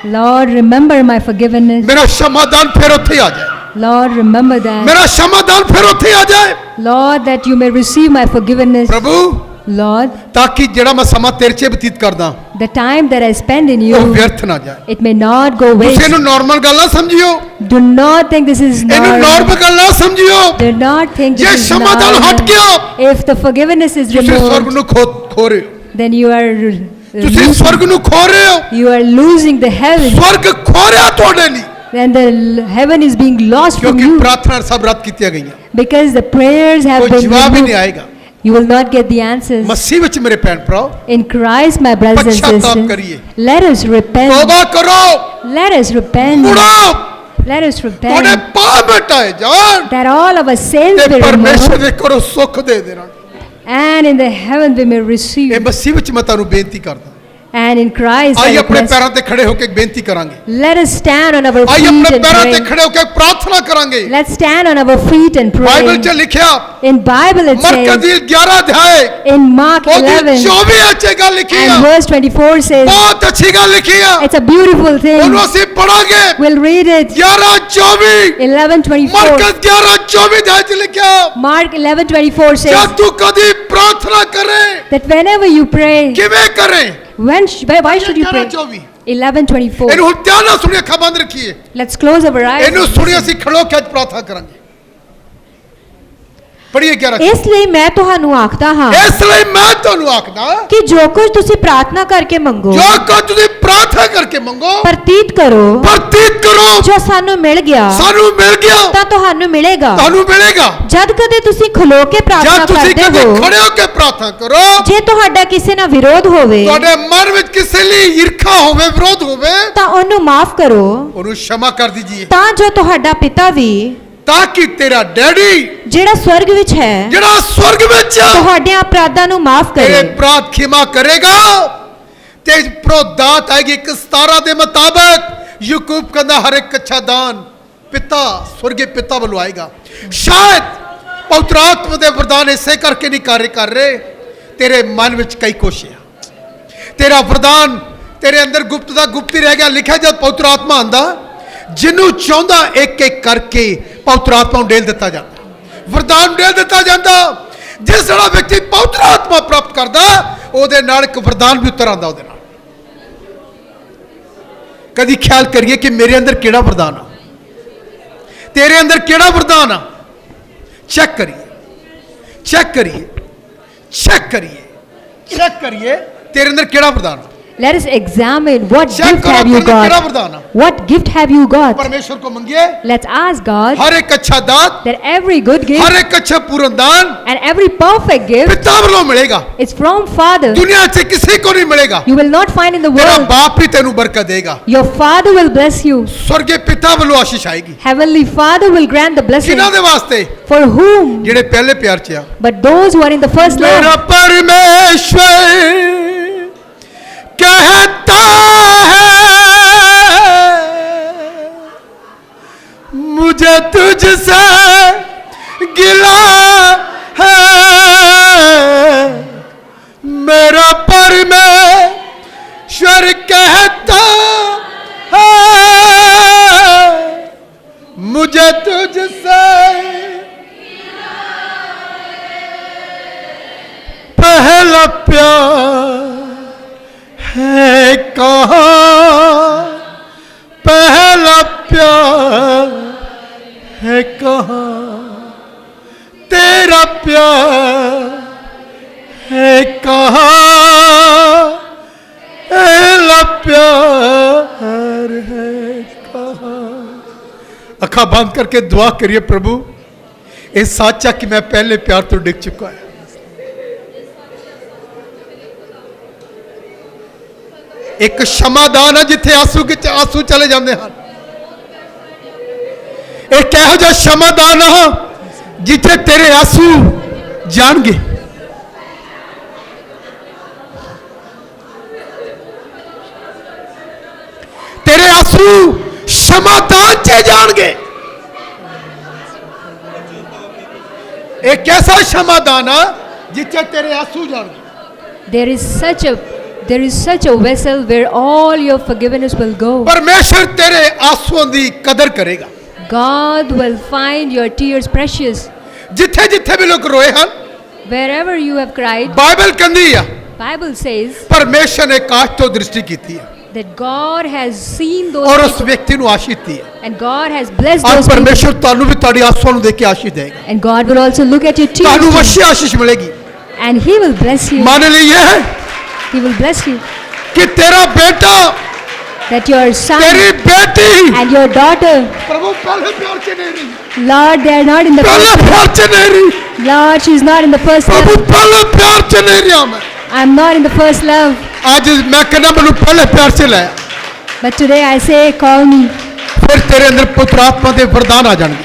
Lord, remember my forgiveness. ਮੇਰਾ ਸ਼ਮਾਦਾਨ ਫਿਰ ਉੱਥੇ ਆ ਜਾਏ Lord, remember that. ਮੇਰਾ ਸ਼ਮਾਦਾਨ ਫਿਰ ਉੱਥੇ ਆ ਜਾਏ Lord, that you may receive my forgiveness. ਪ੍ਰਭੂ Lord, ਤਾਂ ਕਿ ਜਿਹੜਾ ਮੈਂ ਸਮਾਂ ਤੇਰੇ 'ਚ ਬਤੀਤ ਕਰਦਾ the time that I spend in ਉਹ you, ਵਿਅਰਥ ਨਾ ਜਾਏ it may not go ਤੁਸੀਂ waste. ਇਹਨੂੰ ਨਾਰਮਲ ਗੱਲ ਨਾ ਸਮਝਿਓ Do not think this is ਇਹਨੂੰ normal. ਨਾਰਮਲ ਗੱਲ ਨਾ ਸਮਝਿਓ Do not think ਜੇ this is ਸਮਾਧਾਨ ਹਟ normal. ਗਿਆ If the forgiveness is ਤੁਸੀਂ ਸਵਰਗ removed, ਨੂੰ ਖੋ ਰਹੇ ਹੋ then you are ਤੁਸੀਂ ਸਵਰਗ ਨੂੰ ਖੋ ਰਹੇ ਹੋ you are losing the heaven. ਸਵਰਗ ਖੋ ਰਿਹਾ ਤੁਹਾਡੇ ਲਈ Then the heaven is being lost from ਕਿਉਂਕਿ you ਪ੍ਰਾਰਥਨਾ ਸਭ ਰੱਦ ਕੀਤੀਆਂ ਗਈਆਂ because the prayers have ਕੋਈ been ਜਵਾਬ ਹੀ ਨਹੀਂ removed. ਆਏਗਾ You will not get the answers. ਮਸੀਹ ਵਿੱਚ ਮੇਰੇ ਭੈਣ ਭਰਾ In Christ, my brothers and ਪਛਤਾਪ sisters, ਕਰੀਏ। let us repent. ਤੋਬਾ ਕਰੋ Let us repent. ਮੁੜੋ Let us ਤੁਹਾਡੇ repent. ਪਾਪ ਮਿਟਾਏ ਜਾਣ That all of our sins ਤੇ be ਪਰਮੇਸ਼ਰ removed, ਦੇ ਕਰੋ ਸੁੱਖ ਦੇ ਦੇਣਾ and in the heaven we may ਇਹ receive. ਮਸੀਹ ਵਿੱਚ ਮੈਂ ਤੁਹਾਨੂੰ ਬੇਨਤੀ ਕਰਦਾ And in Christ, I ਆइए ਆਪਣੇ request, ਪੈਰਾਂ ਤੇ ਖੜੇ ਹੋ ਕੇ ਇੱਕ ਬੇਨਤੀ ਕਰਾਂਗੇ let us stand on our ਆइए feet ਆਪਣੇ and ਪੈਰਾਂ ਤੇ pray. ਖੜੇ ਹੋ ਕੇ ਪ੍ਰਾਰਥਨਾ ਕਰਾਂਗੇ Let's stand on our feet and Bible pray. 'ਚ ਲਿਖਿਆ In Bible it ਮਰਕਜ਼ says, ਦੀ 11 ਅਧਿਆਏ in Mark ਉਹਦੀ 11 24 ਅੱਛੀ ਗੱਲ ਲਿਖੀ ਆ and verse 24 says, ਬਹੁਤ ਅੱਛੀ ਗੱਲ ਲਿਖੀ ਆ it's a beautiful thing. ਉਹਨੂੰ ਅਸੀਂ ਪੜਾਂਗੇ We'll read it. 11:24 11:24. ਮਰਕਜ਼ 11:24 ਅਧਿਆਏ 'ਚ ਲਿਖਿਆ Mark 11:24 says ਜਦ ਤੂੰ ਕਦੀ ਪ੍ਰਾਰਥਨਾ ਕਰੇ that whenever you pray, ਕਿਵੇਂ ਕਰੇ why should you pray? 11:24 11:24. ਇਹਨੂੰ ਹੁਣ ਧਿਆਨ ਨਾਲ ਸੁਣੀਏ ਅੱਖਾਂ ਬੰਦ ਰੱਖੀਏ Let's close our eyes. ਇਹਨੂੰ ਸੁਣੀਏ ਅਸੀਂ ਖੜੋ ਕੇ ਅੱਜ ਪ੍ਰਾਰਥਨਾ ਕਰਾਂਗੇ ਪੜ੍ਹੀਏ 11 ਇਸ ਲਈ ਮੈਂ ਤੁਹਾਨੂੰ ਆਖਦਾ ਹਾਂ ਇਸ ਲਈ ਮੈਂ ਤੁਹਾਨੂੰ ਆਖਦਾ ਕਿ ਜੋ ਕੁਝ ਤੁਸੀਂ ਪ੍ਰਾਰਥਨਾ ਕਰਕੇ ਮੰਗੋ ਜੋ ਕੁਝ ਤੁਸੀਂ ਪ੍ਰਾਰਥਨਾ ਕਰਕੇ ਮੰਗੋ ਪ੍ਰਤੀਤ ਕਰੋ ਪ੍ਰਤੀਤ ਕਰੋ ਜੋ ਸਾਨੂੰ ਮਿਲ ਗਿਆ ਸਾਨੂੰ ਮਿਲ ਗਿਆ ਤਾਂ ਤੁਹਾਨੂੰ ਮਿਲੇਗਾ ਤੁਹਾਨੂੰ ਮਿਲੇਗਾ ਜਦ ਕਦੇ ਤੁਸੀਂ ਖਲੋ ਕੇ ਪ੍ਰਾਰਥਨਾ ਜਦ ਤੁਸੀਂ ਕਰਦੇ ਕਦੇ ਹੋ ਖੜੇ ਹੋ ਕੇ ਪ੍ਰਾਰਥਨਾ ਕਰੋ ਜੇ ਤੁਹਾਡਾ ਕਿਸੇ ਨਾਲ ਵਿਰੋਧ ਹੋਵੇ ਤੁਹਾਡੇ ਮਨ ਵਿੱਚ ਕਿਸੇ ਲਈ ਈਰਖਾ ਹੋਵੇ ਵਿਰੋਧ ਹੋਵੇ ਤਾਂ ਉਹਨੂੰ ਮਾਫ ਕਰੋ ਉਹਨੂੰ क्षमा ਕਰ ਦीजिए ਤਾਂ ਜੋ ਤੁਹਾਡਾ ਪਿਤਾ ਵੀ ਤਾਂ ਕਿ ਤੇਰਾ ਡੈਡੀ ਜਿਹੜਾ ਸਵਰਗ ਵਿੱਚ ਹੈ ਜਿਹੜਾ ਸਵਰਗ ਵਿੱਚ ਆ ਤੁਹਾਡੇ ਅਪਰਾਧਾਂ ਨੂੰ ਮਾਫ ਤੇਰੇ ਕਰੇ ਅਪਰਾਧ ਖਿਮਾ ਕਰੇਗਾ ਤੇ ਪ੍ਰੋਦਾਤ ਆਏਗੀ ਇੱਕ 17 ਦੇ ਮੁਤਾਬਕ ਯਾਕੂਬ ਕਹਿੰਦਾ ਹਰ ਇੱਕ ਅੱਛਾ ਦਾਨ ਪਿਤਾ ਸਵਰਗੀ ਪਿਤਾ ਵੱਲੋਂ ਆਏਗਾ ਸ਼ਾਇਦ ਪਵਿੱਤਰ ਆਤਮਾ ਦੇ ਵਰਦਾਨ ਇਸੇ ਕਰਕੇ ਨਹੀਂ ਕਾਰਜ ਕਰ ਰਹੇ ਤੇਰੇ ਮਨ ਵਿੱਚ ਕਈ ਕੁਛ ਹੈ ਤੇਰਾ ਵਰਦਾਨ ਤੇਰੇ ਅੰਦਰ ਗੁਪਤ ਦਾ ਗੁਪਤ ਹੀ ਰਹਿ ਗਿਆ ਲਿਖਿਆ ਜਦ ਪਵਿੱਤਰ ਆਤਮਾ ਆਂਦਾ ਜਿਹਨੂੰ ਚਾਹੁੰਦਾ ਇੱਕ ਇੱਕ ਕਰਕੇ ਪਵਿੱਤਰ ਆਤਮਾ ਨੂੰ ਡੇਲ ਦਿੱਤਾ ਜਾਂਦਾ ਵਰਦਾਨ ਡੇਲ ਦਿੱਤਾ ਜਾਂਦਾ ਜਿਸ ਜਿਹੜਾ ਵਿਅਕਤੀ ਪਵਿੱਤਰ ਆਤਮਾ ਪ੍ਰਾਪਤ ਕਰਦਾ ਉਹਦੇ ਨਾਲ ਇੱਕ ਵਰਦਾਨ ਵੀ ਉਤਰ ਆਉਂਦਾ ਉਹਦੇ ਨਾਲ ਕਦੀ ਖਿਆਲ ਕਰੀਏ ਕਿ ਮੇਰੇ ਅੰਦਰ ਕਿਹੜਾ ਵਰਦਾਨ ਆ ਤੇਰੇ ਅੰਦਰ ਕਿਹੜਾ ਵਰਦਾਨ ਆ ਚੈੱਕ ਕਰੀਏ ਚੈੱਕ ਕਰੀਏ ਚੈੱਕ ਕਰੀਏ ਚੈੱਕ ਕਰੀਏ ਤੇਰੇ ਅੰਦਰ ਕਿਹੜਾ ਵਰਦਾਨ ਆ Let us examine what check gift करो have you तेरे अंदर किहड़ा got. वरदान है What gift have you got? परमेश्वर को मंगिए Let's ask God हर एक अच्छा दान that every good gift हर एक अच्छा पूर्ण दान and every perfect gift पिता वालों मिलेगा is from Father. दुनिया से किसी को नहीं मिलेगा You will not find in the तेरा world. बाप ही तेनू बरकत देगा Your Father will bless you. स्वर्गीय पिता वालों आशीष आएगी Heavenly Father will grant the blessing. किना दे वास्ते For whom? जेड़े पहले प्यार च आ But those who are in the first मेरा love. परमेश्वर कहता है मुझे तुझसे गिला है मेरा परमेश्वर कहता है मुझे तुझसे पहला प्यार है कहाँ पहला प्यार है कहाँ तेरा प्यार है कहाँ पहला प्यार है कहाँ अखा बंद करके दुआ करिए प्रभु ये साचा कि मैं पहले प्यार तो डिग चुका है एक क्षमादान है जिथे आंसू के आंसू चले जाते हैं एक यहो जिहा क्षमादान है जिथे तेरे आंसू जाणगे तेरे आंसू क्षमादान च जाणगे एक ऐसा क्षमादान है जिथे तेरे आंसू जाणगे There is such a vessel where all your forgiveness will go. परमेश्वर तेरे आंसुओं दी कदर करेगा God will find your tears precious. जिथे जिथे भी लोग रोए हैं Wherever you have cried, Bible कहती है Bible says परमेश्वर ने काश तो दृष्टि की थी that God has seen those और उस people व्यक्ति ਨੂੰ ਆਸ਼ੀष ਦੀ ਹੈ and God has blessed ਅੱਜ those people. ਪਰਮੇਸ਼ਰ ਤੁਹਾਨੂੰ ਵੀ ਤੁਹਾਡੀ ਆਂਸੂਆਂ ਨੂੰ ਦੇਖ ਕੇ ਆਸ਼ੀष ਦੇਗਾ And God will also look at your ਤੁਹਾਨੂੰ tears ਵਸ਼ੀ ਆਸ਼ੀष ਮਿਲੇਗੀ and He will bless you. मान लीजिए He will bless you. कि तेरा बेटा That your son तेरी बेटी and your daughter, प्रभु पहले प्यार से नहीं रही Lord, they are not in the पहले first प्यार से नहीं रही Lord, she is not in the first Prabhu love. पहले प्यार से नहीं रहा मैं I am not in the first love. आज मैं कहना मैंने पहले प्यार से लाया But today I say, call me. फिर तेरे अंदर पुत्र आत्मा के वरदान आ जाएंगे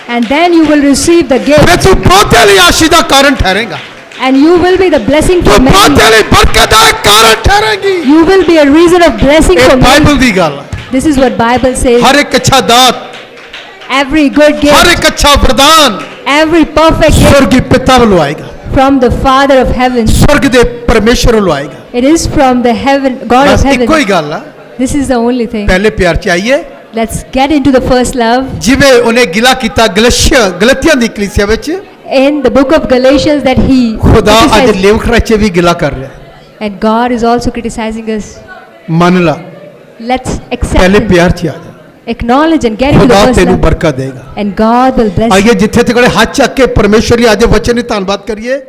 And then you will receive the gift. फिर तू बहुते लिए आशीष का कारण ठहरेगा And you will be the blessing ਜੋ for many. ਬਹੁਤਿਆਂ ਲਈ ਬਰਕਤ ਦਾ ਕਾਰਨ ਠਹਿਰੇਗੀ। You will be a reason of blessing ਇਹ for ਬਾਈਬਲ many. ਦੀ ਗੱਲ ਹੈ। This is what Bible says. ਹਰ ਇੱਕ ਅੱਛਾ ਦਾਤ, Every good ਹਰ gift, ਇੱਕ ਅੱਛਾ ਵਰਦਾਨ every perfect gift ਸਵਰਗੀ ਪਿਤਾ ਵੱਲੋਂ ਆਏਗਾ, from the Father of heaven. ਸਵਰਗ ਦੇ ਪਰਮੇਸ਼ਰ ਵੱਲੋਂ ਆਏਗਾ। It is from the heaven, God of ਬਸ ਇੱਕੋ ਹੀ heaven. ਗੱਲ ਆ, This is the only thing. ਪਹਿਲੇ ਪਿਆਰ ਚ ਆਈਏ। Let's get into the first love. ਜਿਵੇਂ ਉਹਨੇ ਗਿਲਾ ਕੀਤਾ ਗਲਤੀਆਂ ਦੀ ਕਲੀਸਿਆ ਵਿੱਚ, In the book of Galatians that he ਖੁਦਾ ਅੱਜ criticized, ਲੇਵਖਰਾ ਚ ਵੀ ਗਿਲਾ ਕਰ ਰਿਹਾ। and God is also criticizing us. ਮੰਨ ਲਾ, Let's accept ਪਹਿਲੇ it, ਪਿਆਰ ਚ ਆ ਜਾ, acknowledge and get into the ਖੁਦਾ first ਤੈਨੂੰ love, ਬਰਕਤ ਦੇਗਾ। and God will bless you. ਆਈਏ ਜਿੱਥੇ ਤੱਕ ਹੱਥ ਚੱਕ ਕੇ ਪਰਮੇਸ਼ਰ ਲਈ ਅੱਜ ਵਚਨ ਦੀ ਧੰਨਵਾਦ ਕਰੀਏ।